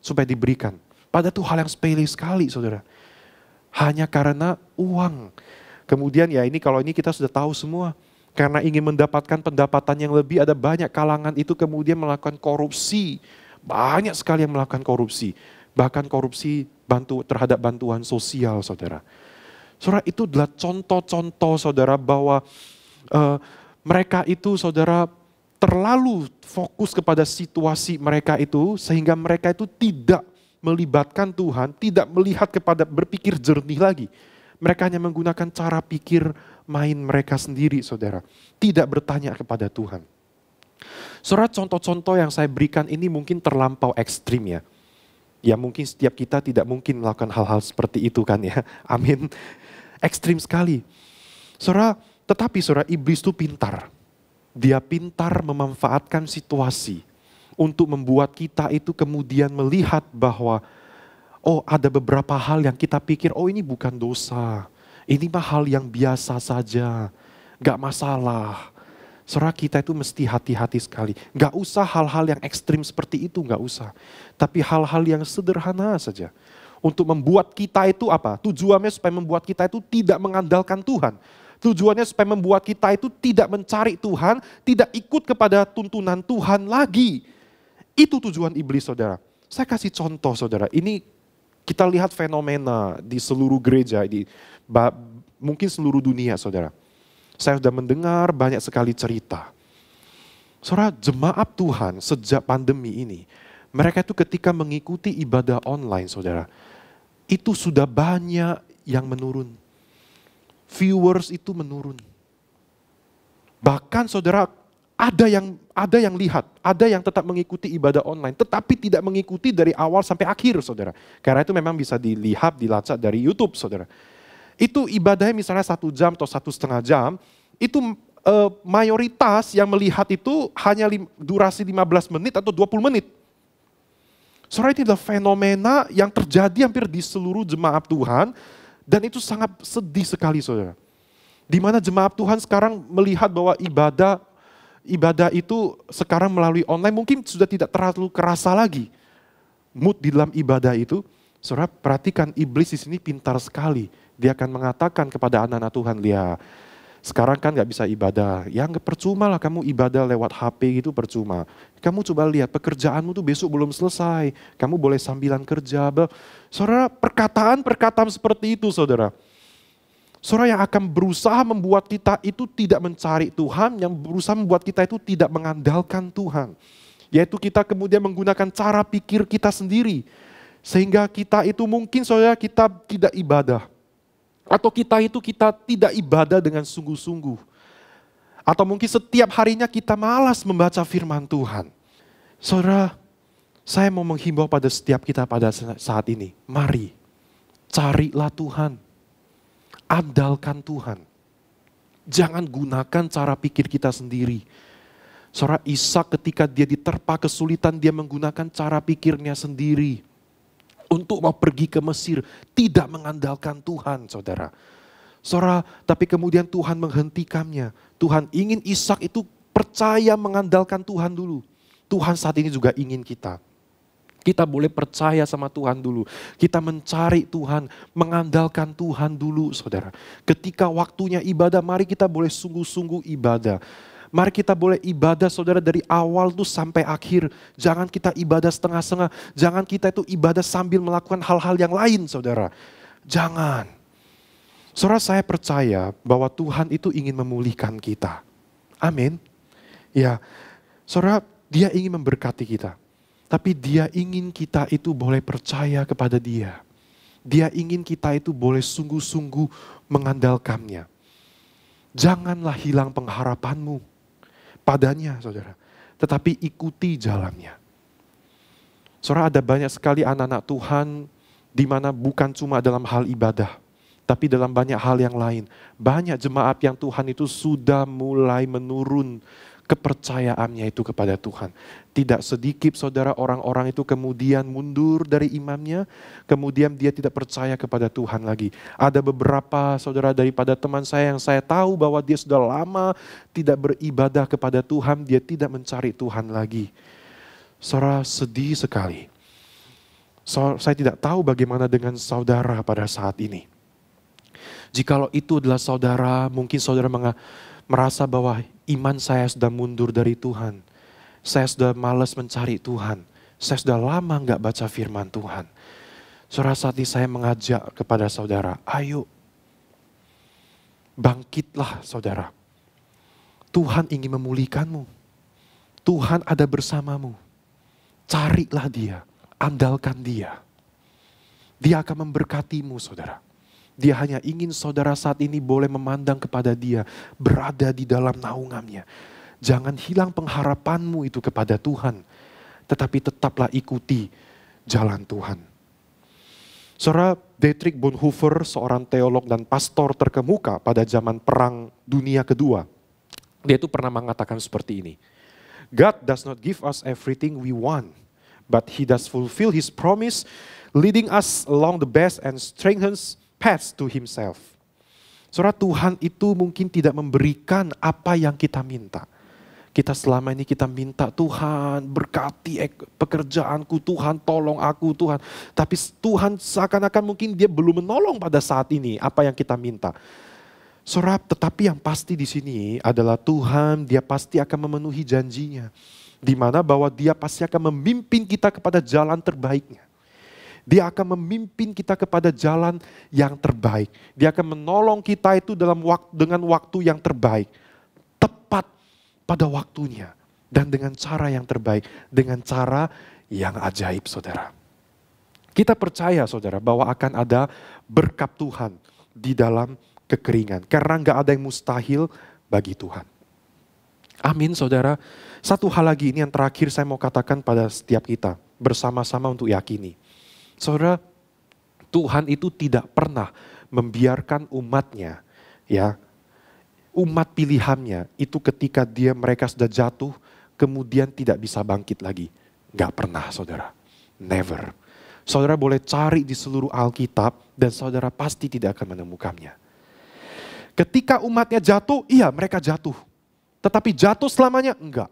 Supaya diberikan. Padahal itu hal yang sepele sekali saudara. Hanya karena uang. Kemudian ya kalau ini kita sudah tahu semua. Karena ingin mendapatkan pendapatan yang lebih, ada banyak kalangan itu kemudian melakukan korupsi. Banyak sekali yang melakukan korupsi. Bahkan korupsi terhadap bantuan sosial saudara. Saudara, itu adalah contoh-contoh saudara bahwa mereka itu saudara terlalu fokus kepada situasi mereka itu sehingga mereka itu tidak melibatkan Tuhan, tidak melihat berpikir jernih lagi. Mereka hanya menggunakan cara pikir main mereka sendiri saudara. Tidak bertanya kepada Tuhan. Saudara, contoh-contoh yang saya berikan ini mungkin terlampau ekstrim ya. Ya mungkin setiap kita tidak mungkin melakukan hal-hal seperti itu kan ya. Amin. Ekstrim sekali. Tetapi iblis itu pintar. Dia pintar memanfaatkan situasi untuk membuat kita itu kemudian melihat bahwa ada beberapa hal yang kita pikir ini bukan dosa. Ini mah hal yang biasa saja. Gak masalah. Saudara, kita itu mesti hati-hati sekali. Gak usah hal-hal yang ekstrim seperti itu, gak usah. Tapi hal-hal yang sederhana saja. Untuk membuat kita itu apa? Tujuannya supaya membuat kita itu tidak mengandalkan Tuhan. Tujuannya supaya membuat kita itu tidak mencari Tuhan, tidak ikut kepada tuntunan Tuhan lagi. Itu tujuan iblis saudara. Saya kasih contoh saudara, ini kita lihat fenomena di seluruh gereja, mungkin seluruh dunia saudara. Saya sudah mendengar banyak sekali cerita. Saudara, jemaat Tuhan sejak pandemi ini, mereka itu ketika mengikuti ibadah online saudara, itu sudah banyak yang menurun. Viewers itu menurun. Bahkan saudara, ada yang lihat, ada yang tetap mengikuti ibadah online, tetapi tidak mengikuti dari awal sampai akhir saudara. Karena itu memang bisa dilihat, dilacak dari YouTube saudara. Itu ibadahnya misalnya 1 jam atau 1,5 jam, itu mayoritas yang melihat itu hanya durasi 15 menit atau 20 menit. Saudara, ini adalah fenomena yang terjadi hampir di seluruh jemaat Tuhan, dan itu sangat sedih sekali saudara. Di mana jemaat Tuhan sekarang melihat bahwa ibadah itu sekarang melalui online mungkin sudah tidak terlalu kerasa lagi. Mood di dalam ibadah itu, saudara perhatikan iblis di sini pintar sekali. Dia akan mengatakan kepada anak-anak Tuhan, lihat sekarang kan gak bisa ibadah. Ya gak percuma lah kamu ibadah lewat HP gitu, percuma. Kamu coba lihat pekerjaanmu tuh besok belum selesai. Kamu boleh sambilan kerja. Saudara, perkataan seperti itu saudara. Saudara, yang akan berusaha membuat kita itu tidak mencari Tuhan, yang berusaha membuat kita itu tidak mengandalkan Tuhan. Yaitu kita kemudian menggunakan cara pikir kita sendiri. Sehingga kita itu mungkin saudara kita tidak ibadah. Atau kita tidak ibadah dengan sungguh-sungguh. Atau mungkin setiap harinya kita malas membaca firman Tuhan. Saudara, saya mau menghimbau pada setiap kita pada saat ini. Mari, carilah Tuhan. Andalkan Tuhan. Jangan gunakan cara pikir kita sendiri. Saudara, Ishak ketika dia diterpa kesulitan, dia menggunakan cara pikirnya sendiri. Untuk mau pergi ke Mesir, tidak mengandalkan Tuhan, saudara. Saudara, tapi kemudian Tuhan menghentikannya. Tuhan ingin Ishak itu percaya mengandalkan Tuhan dulu. Tuhan saat ini juga ingin kita. Kita boleh percaya sama Tuhan dulu. Kita mencari Tuhan, mengandalkan Tuhan dulu, saudara. Ketika waktunya ibadah, mari kita boleh sungguh-sungguh ibadah. Mari kita boleh ibadah, saudara, dari awal tuh sampai akhir. Jangan kita ibadah setengah-setengah. Jangan kita itu ibadah sambil melakukan hal-hal yang lain, saudara. Jangan. Saudara, saya percaya bahwa Tuhan itu ingin memulihkan kita. Amin. Ya, saudara, Dia ingin memberkati kita. Tapi Dia ingin kita itu boleh percaya kepada Dia. Dia ingin kita itu boleh sungguh-sungguh mengandalkannya. Janganlah hilang pengharapanmu padanya, saudara. Tetapi ikuti jalannya. Saudara, ada banyak sekali anak-anak Tuhan di mana bukan cuma dalam hal ibadah, tapi dalam banyak hal yang lain. Banyak jemaat yang Tuhan itu sudah mulai menurun kepercayaannya itu kepada Tuhan. Tidak sedikit saudara orang-orang itu kemudian mundur dari imannya, kemudian dia tidak percaya kepada Tuhan lagi. Ada beberapa saudara daripada teman saya yang saya tahu bahwa dia sudah lama tidak beribadah kepada Tuhan, dia tidak mencari Tuhan lagi. Saudara, sedih sekali. Saya tidak tahu bagaimana dengan saudara pada saat ini. Jikalau itu adalah saudara, mungkin saudara merasa bahwa iman saya sudah mundur dari Tuhan. Saya sudah malas mencari Tuhan. Saya sudah lama enggak baca firman Tuhan. Saudara, saat ini saya mengajak kepada saudara, ayo bangkitlah saudara. Tuhan ingin memulihkanmu. Tuhan ada bersamamu. Carilah Dia, andalkan Dia. Dia akan memberkatimu, saudara. Dia hanya ingin saudara saat ini boleh memandang kepada Dia, berada di dalam naungannya. Jangan hilang pengharapanmu itu kepada Tuhan, tetapi tetaplah ikuti jalan Tuhan. Saudara, Dietrich Bonhoeffer, seorang teolog dan pastor terkemuka pada zaman Perang Dunia Kedua, dia itu pernah mengatakan seperti ini. God does not give us everything we want, but He does fulfill His promise, leading us along the best and strengthens paths to Himself. Saudara, Tuhan itu mungkin tidak memberikan apa yang kita minta. Kita selama ini kita minta, Tuhan berkati pekerjaanku, Tuhan tolong aku, Tuhan. Tapi Tuhan seakan-akan mungkin Dia belum menolong pada saat ini apa yang kita minta. Saudara, tetapi yang pasti di sini adalah Tuhan, Dia pasti akan memenuhi janjinya. Di mana bahwa Dia pasti akan memimpin kita kepada jalan terbaiknya. Dia akan memimpin kita kepada jalan yang terbaik. Dia akan menolong kita itu dengan waktu yang terbaik. Tepat pada waktunya. Dan dengan cara yang terbaik. Dengan cara yang ajaib, saudara. Kita percaya, saudara, bahwa akan ada berkat Tuhan di dalam kekeringan. Karena gak ada yang mustahil bagi Tuhan. Amin, saudara. Satu hal lagi ini yang terakhir saya mau katakan pada setiap kita. Bersama-sama untuk yakini. Saudara, Tuhan itu tidak pernah membiarkan umatnya, ya, umat pilihannya itu ketika mereka sudah jatuh, kemudian tidak bisa bangkit lagi. Gak pernah, saudara. Never. Saudara boleh cari di seluruh Alkitab dan saudara pasti tidak akan menemukannya. Ketika umatnya jatuh, iya mereka jatuh. Tetapi jatuh selamanya? Enggak.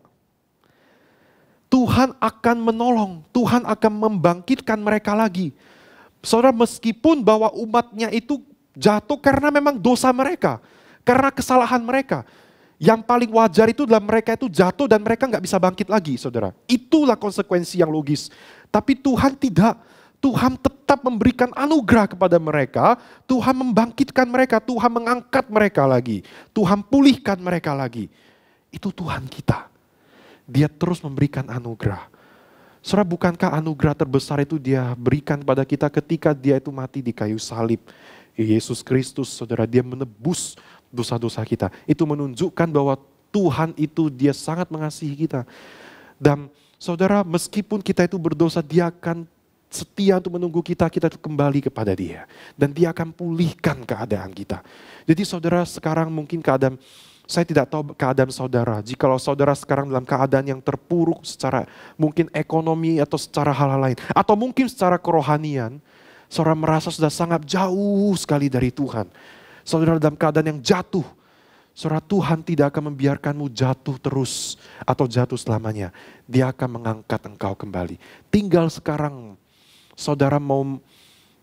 Tuhan akan menolong, Tuhan akan membangkitkan mereka lagi. Saudara, meskipun bahwa umatnya itu jatuh karena memang dosa mereka, karena kesalahan mereka. Yang paling wajar itu adalah mereka itu jatuh dan mereka gak bisa bangkit lagi, saudara. Itulah konsekuensi yang logis. Tapi Tuhan tidak. Tuhan tetap memberikan anugerah kepada mereka, Tuhan membangkitkan mereka, Tuhan mengangkat mereka lagi, Tuhan pulihkan mereka lagi. Itu Tuhan kita. Dia terus memberikan anugerah. Saudara, bukankah anugerah terbesar itu dia berikan kepada kita ketika dia itu mati di kayu salib. Yesus Kristus, saudara, dia menebus dosa-dosa kita. Itu menunjukkan bahwa Tuhan itu dia sangat mengasihi kita. Dan saudara, meskipun kita itu berdosa, dia akan setia untuk menunggu kita itu kembali kepada dia. Dan dia akan pulihkan keadaan kita. Jadi saudara, sekarang mungkin keadaan, saya tidak tahu keadaan saudara. Jikalau saudara sekarang dalam keadaan yang terpuruk secara mungkin ekonomi atau secara hal-hal lain. Atau mungkin secara kerohanian, saudara merasa sudah sangat jauh sekali dari Tuhan. Saudara dalam keadaan yang jatuh. Saudara, Tuhan tidak akan membiarkanmu jatuh terus atau jatuh selamanya. Dia akan mengangkat engkau kembali. Tinggal sekarang saudara mau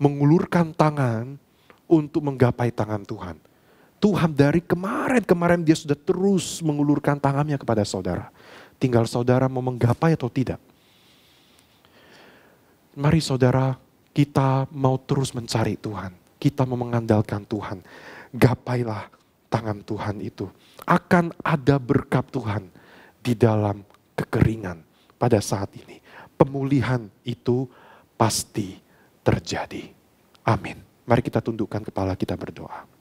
mengulurkan tangan untuk menggapai tangan Tuhan. Tuhan dari kemarin dia sudah terus mengulurkan tangannya kepada saudara. Tinggal saudara mau menggapai atau tidak. Mari saudara, kita mau terus mencari Tuhan. Kita mau mengandalkan Tuhan. Gapailah tangan Tuhan itu. Akan ada berkat Tuhan di dalam kekeringan pada saat ini. Pemulihan itu pasti terjadi. Amin. Mari kita tundukkan kepala kita berdoa.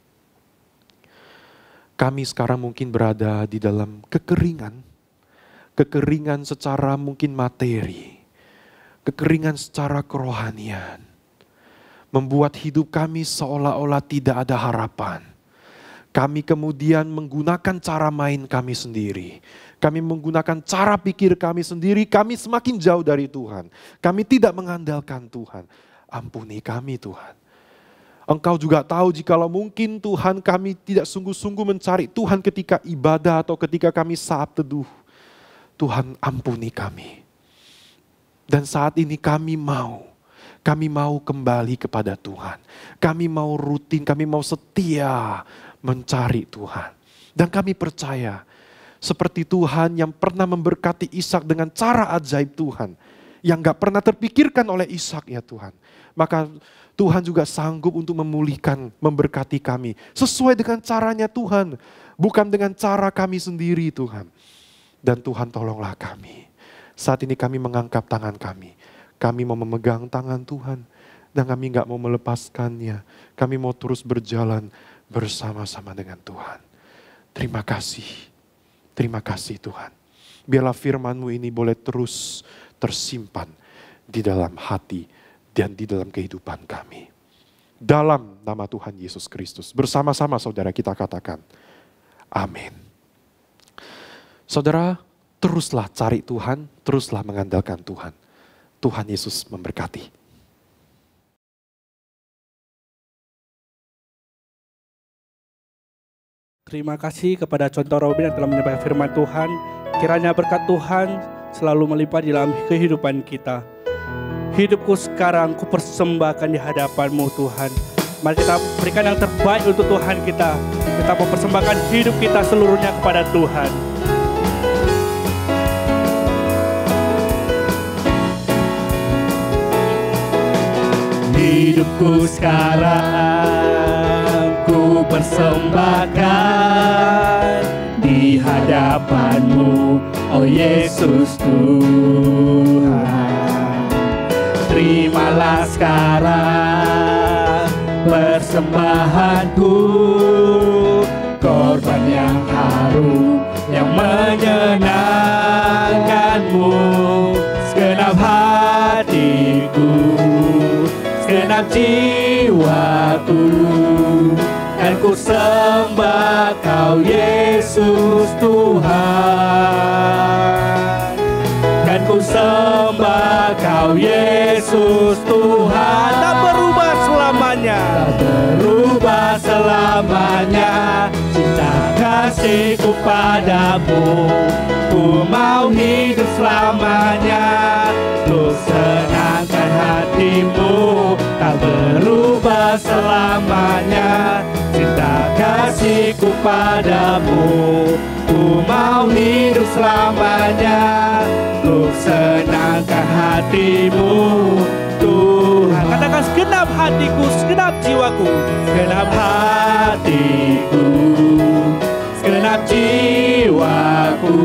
Kami sekarang mungkin berada di dalam kekeringan. Kekeringan secara mungkin materi. Kekeringan secara kerohanian. Membuat hidup kami seolah-olah tidak ada harapan. Kami kemudian menggunakan cara main kami sendiri. Kami menggunakan cara pikir kami sendiri, kami semakin jauh dari Tuhan. Kami tidak mengandalkan Tuhan. Ampuni kami Tuhan. Engkau juga tahu jikalau mungkin Tuhan kami tidak sungguh-sungguh mencari Tuhan ketika ibadah atau ketika kami saat teduh. Tuhan ampuni kami. Dan saat ini kami mau kembali kepada Tuhan. Kami mau rutin, kami mau setia mencari Tuhan. Dan kami percaya seperti Tuhan yang pernah memberkati Ishak dengan cara ajaib Tuhan. Yang gak pernah terpikirkan oleh Ishak ya Tuhan. Maka Tuhan juga sanggup untuk memulihkan, memberkati kami. Sesuai dengan caranya Tuhan. Bukan dengan cara kami sendiri Tuhan. Dan Tuhan tolonglah kami. Saat ini kami mengangkat tangan kami. Kami mau memegang tangan Tuhan. Dan kami gak mau melepaskannya. Kami mau terus berjalan bersama-sama dengan Tuhan. Terima kasih. Terima kasih Tuhan. Biarlah firman-Mu ini boleh terus tersimpan di dalam hati dan di dalam kehidupan kami. Dalam nama Tuhan Yesus Kristus. Bersama-sama saudara kita katakan, amin. Saudara, teruslah cari Tuhan, teruslah mengandalkan Tuhan. Tuhan Yesus memberkati. Terima kasih kepada Contoh Robin yang telah menyampaikan firman Tuhan. Kiranya berkat Tuhan selalu melimpah di dalam kehidupan kita. Hidupku sekarang kupersembahkan di hadapan-Mu Tuhan. Mari kita berikan yang terbaik untuk Tuhan kita. Kita mempersembahkan hidup kita seluruhnya kepada Tuhan. Hidupku sekarang ku persembahkan di hadapan-Mu, oh Yesus Tuhan. Terimalah sekarang persembahanku, korban yang harum yang menyenangkan-Mu. Segenap hatiku, segenap jiwaku, dan ku sembah Kau Yesus Tuhan. Dan ku sembah Kau Yesus Tuhan. Tak berubah selamanya, tak berubah selamanya. Cinta kasih-Ku padamu, ku mau hidup selamanya. Ku senangkan hatimu, tak berubah selamanya. Cinta kasih-Ku padamu, ku mau hidup selamanya. Ku senangkan hatimu Tuhan. hatiku, segenap jiwaku, segenap hatiku, segenap jiwaku,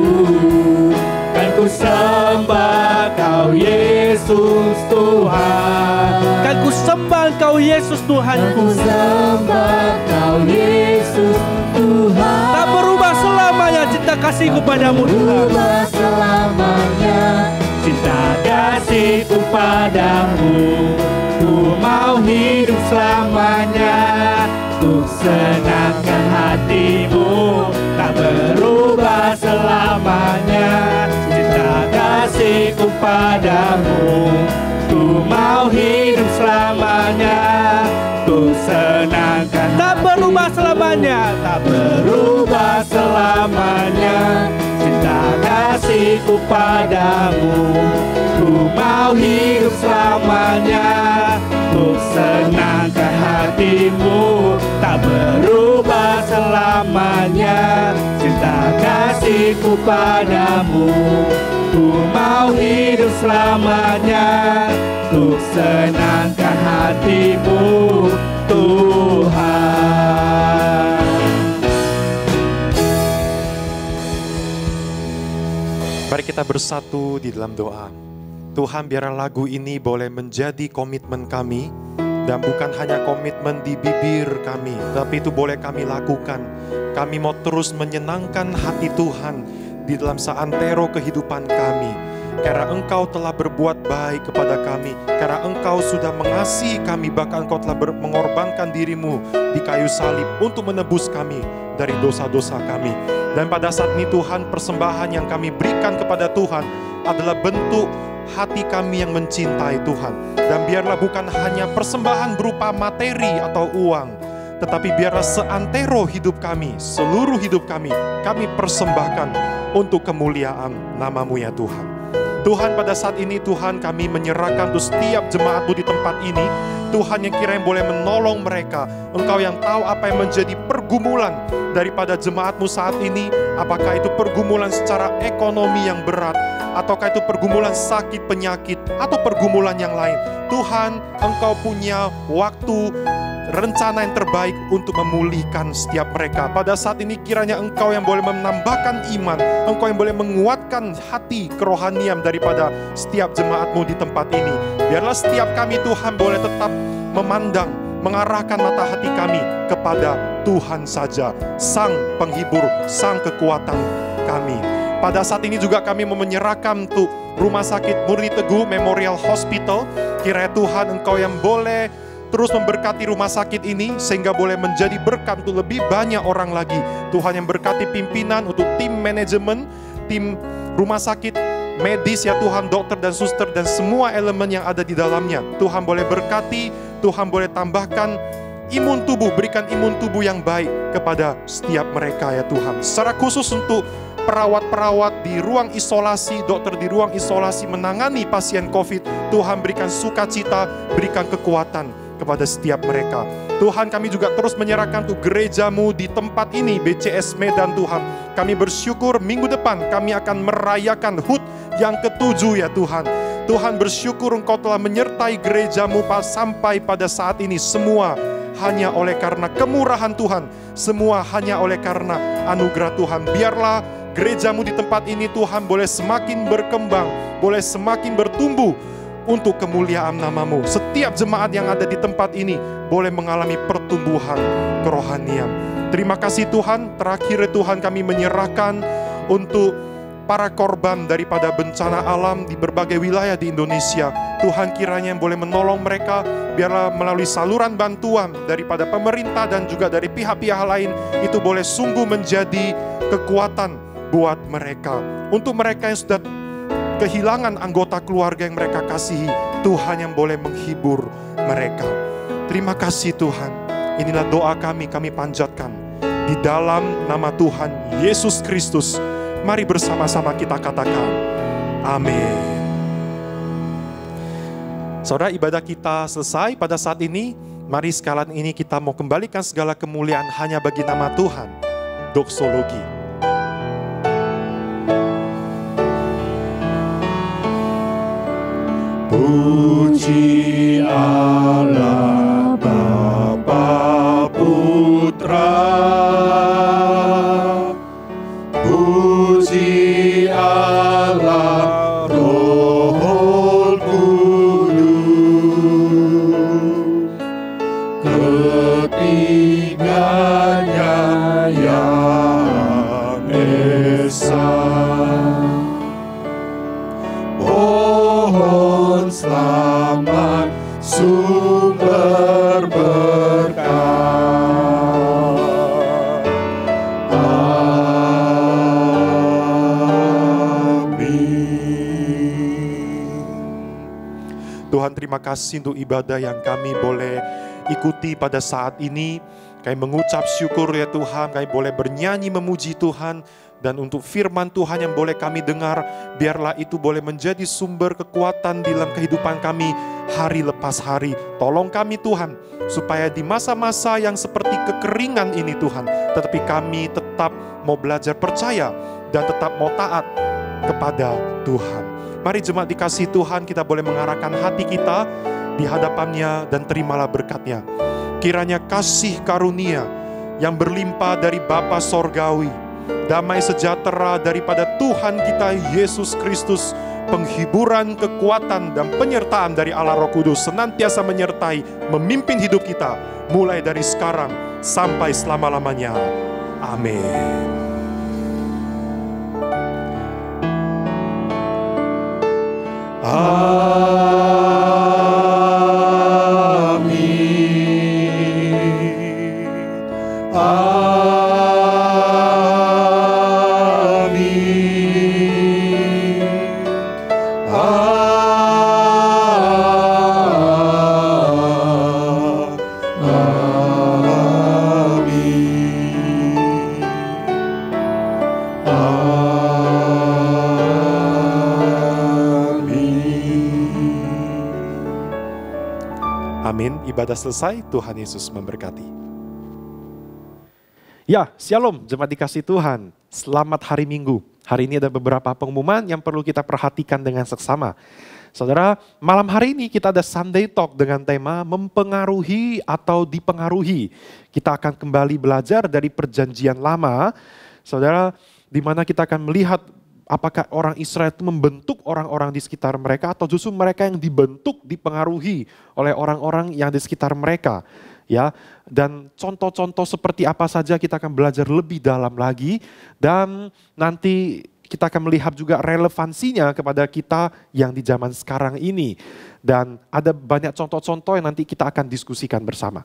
kan ku sembah Kau Yesus Tuhan. Kan ku sembah Kau Yesus Tuhanku. Ku sembah Kau Yesus Tuhan. Tak berubah selamanya cinta kasihku padamu Tuhan. Berubah selamanya Cinta kasihku padamu, ku mau hidup selamanya, untuk senangkan hatimu, tak berubah selamanya. Cinta kasihku padamu, ku mau hidup selamanya, ku senangkan. Tak berubah selamanya, tak berubah selamanya. Cinta kasihku padamu, ku mau hidup selamanya, ku senangkan hatimu, tak berubah selamanya. Cinta kasihku padamu, ku mau hidup selamanya, ku senangkan hatimu, Tuhan. Mari kita bersatu di dalam doa. Tuhan, biarlah lagu ini boleh menjadi komitmen kami, dan bukan hanya komitmen di bibir kami, tapi itu boleh kami lakukan. Kami mau terus menyenangkan hati Tuhan di dalam seantero kehidupan kami. Karena Engkau telah berbuat baik kepada kami, karena Engkau sudah mengasihi kami, bahkan Engkau telah mengorbankan dirimu di kayu salib untuk menebus kami dari dosa-dosa kami. Dan pada saat ini Tuhan, persembahan yang kami berikan kepada Tuhan adalah bentuk hati kami yang mencintai Tuhan. Dan biarlah bukan hanya persembahan berupa materi atau uang, tetapi biarlah seantero hidup kami, seluruh hidup kami persembahkan untuk kemuliaan nama-Mu ya Tuhan. Tuhan, pada saat ini Tuhan, kami menyerahkan untuk setiap jemaat-Mu di tempat ini. Tuhan, yang kiranya boleh menolong mereka. Engkau yang tahu apa yang menjadi pergumulan daripada jemaat-Mu saat ini. Apakah itu pergumulan secara ekonomi yang berat, ataukah itu pergumulan sakit penyakit, atau pergumulan yang lain. Tuhan, Engkau punya waktu, rencana yang terbaik untuk memulihkan setiap mereka. Pada saat ini kiranya Engkau yang boleh menambahkan iman, Engkau yang boleh menguatkan hati kerohanian daripada setiap jemaat-Mu di tempat ini. Biarlah setiap kami Tuhan boleh tetap memandang, mengarahkan mata hati kami kepada Tuhan saja, Sang Penghibur, Sang Kekuatan kami. Pada saat ini juga kami mau menyerahkan untuk Rumah Sakit Murni Teguh Memorial Hospital. Kiranya Tuhan, Engkau yang boleh terus memberkati rumah sakit ini, sehingga boleh menjadi berkat untuk lebih banyak orang lagi. Tuhan yang berkati pimpinan, untuk tim manajemen, tim rumah sakit, medis ya Tuhan, dokter dan suster, dan semua elemen yang ada di dalamnya. Tuhan boleh berkati, Tuhan boleh tambahkan imun tubuh, berikan imun tubuh yang baik kepada setiap mereka ya Tuhan. Secara khusus untuk perawat-perawat di ruang isolasi, dokter di ruang isolasi menangani pasien COVID, Tuhan berikan sukacita, berikan kekuatan kepada setiap mereka. Tuhan, kami juga terus menyerahkan untuk gereja-Mu di tempat ini, BCS Medan Tuhan. Kami bersyukur minggu depan kami akan merayakan HUT yang ke-7 ya Tuhan. Tuhan, bersyukur Engkau telah menyertai gereja-Mu sampai pada saat ini. Semua hanya oleh karena kemurahan Tuhan, semua hanya oleh karena anugerah Tuhan. Biarlah gereja-Mu di tempat ini Tuhan boleh semakin berkembang, boleh semakin bertumbuh untuk kemuliaan nama-Mu. Setiap jemaat yang ada di tempat ini boleh mengalami pertumbuhan kerohanian. Terima kasih Tuhan. Terakhir Tuhan, kami menyerahkan untuk para korban daripada bencana alam di berbagai wilayah di Indonesia. Tuhan, kiranya yang boleh menolong mereka, biarlah melalui saluran bantuan daripada pemerintah dan juga dari pihak-pihak lain, itu boleh sungguh menjadi kekuatan buat mereka. Untuk mereka yang sudah kehilangan anggota keluarga yang mereka kasihi, Tuhan yang boleh menghibur mereka. Terima kasih Tuhan. Inilah doa kami panjatkan di dalam nama Tuhan Yesus Kristus. Mari bersama-sama kita katakan amin. Saudara, ibadah kita selesai pada saat ini. Mari sekalian ini kita mau kembalikan segala kemuliaan hanya bagi nama Tuhan. Doksologi. Puji Allah. selamat, sumber berkat. Amin. Tuhan, terima kasih untuk ibadah yang kami boleh ikuti pada saat ini. Kami mengucap syukur ya Tuhan, kami boleh bernyanyi memuji Tuhan. Dan untuk firman Tuhan yang boleh kami dengar, biarlah itu boleh menjadi sumber kekuatan dalam kehidupan kami hari lepas hari. Tolong kami Tuhan, supaya di masa-masa yang seperti kekeringan ini Tuhan, tetapi kami tetap mau belajar percaya dan tetap mau taat kepada Tuhan. Mari jemaat dikasihi Tuhan, kita boleh mengarahkan hati kita di hadapannya dan terimalah berkatnya. Kiranya kasih karunia yang berlimpah dari Bapa Sorgawi, damai sejahtera daripada Tuhan kita Yesus Kristus, penghiburan, kekuatan, dan penyertaan dari Allah Roh Kudus senantiasa menyertai, memimpin hidup kita, mulai dari sekarang sampai selama-lamanya. Amin. Amin. Ibadah selesai, Tuhan Yesus memberkati. Ya, shalom jemaat dikasih Tuhan. Selamat hari Minggu. Hari ini ada beberapa pengumuman yang perlu kita perhatikan dengan seksama. Saudara, malam hari ini kita ada Sunday Talk dengan tema mempengaruhi atau dipengaruhi. Kita akan kembali belajar dari perjanjian lama. Saudara, di mana kita akan melihat apakah orang Israel itu membentuk orang-orang di sekitar mereka atau justru mereka yang dibentuk, dipengaruhi oleh orang-orang yang di sekitar mereka. Ya, dan contoh-contoh seperti apa saja kita akan belajar lebih dalam lagi, dan nanti kita akan melihat juga relevansinya kepada kita yang di zaman sekarang ini. Dan ada banyak contoh-contoh yang nanti kita akan diskusikan bersama.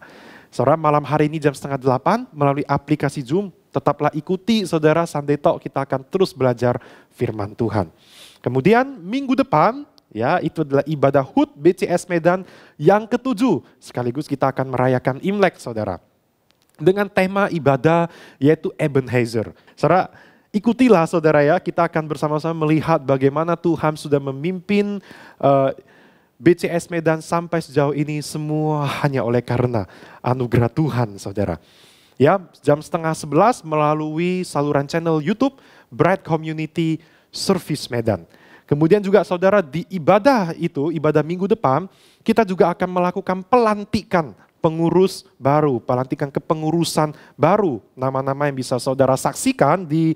Saudara, malam hari ini jam 7:30 melalui aplikasi Zoom, tetaplah ikuti saudara Sunday Talk, kita akan terus belajar firman Tuhan. Kemudian minggu depan, ya, itu adalah ibadah HUT BCS Medan yang ke-7. Sekaligus kita akan merayakan Imlek, saudara. Dengan tema ibadah yaitu Ebenezer. Saudara, ikutilah saudara ya, kita akan bersama-sama melihat bagaimana Tuhan sudah memimpin BCS Medan sampai sejauh ini, semua hanya oleh karena anugerah Tuhan, saudara. Ya, jam 10:30 melalui saluran channel YouTube Bright Community Service Medan. Kemudian juga saudara, di ibadah itu, ibadah minggu depan, kita juga akan melakukan pelantikan pengurus baru, pelantikan kepengurusan baru. Nama-nama yang bisa saudara saksikan di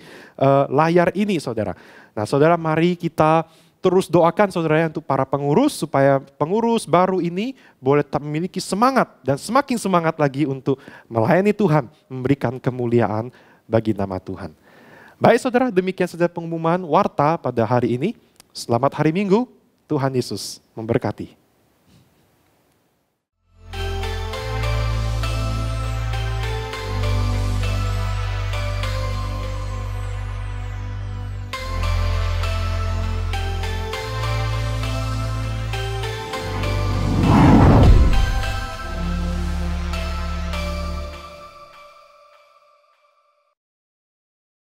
layar ini saudara. Nah saudara, mari kita terus doakan saudara untuk para pengurus, supaya pengurus baru ini boleh tetap memiliki semangat dan semakin semangat lagi untuk melayani Tuhan, memberikan kemuliaan bagi nama Tuhan. Baik saudara, demikian saja pengumuman warta pada hari ini. Selamat hari Minggu, Tuhan Yesus memberkati.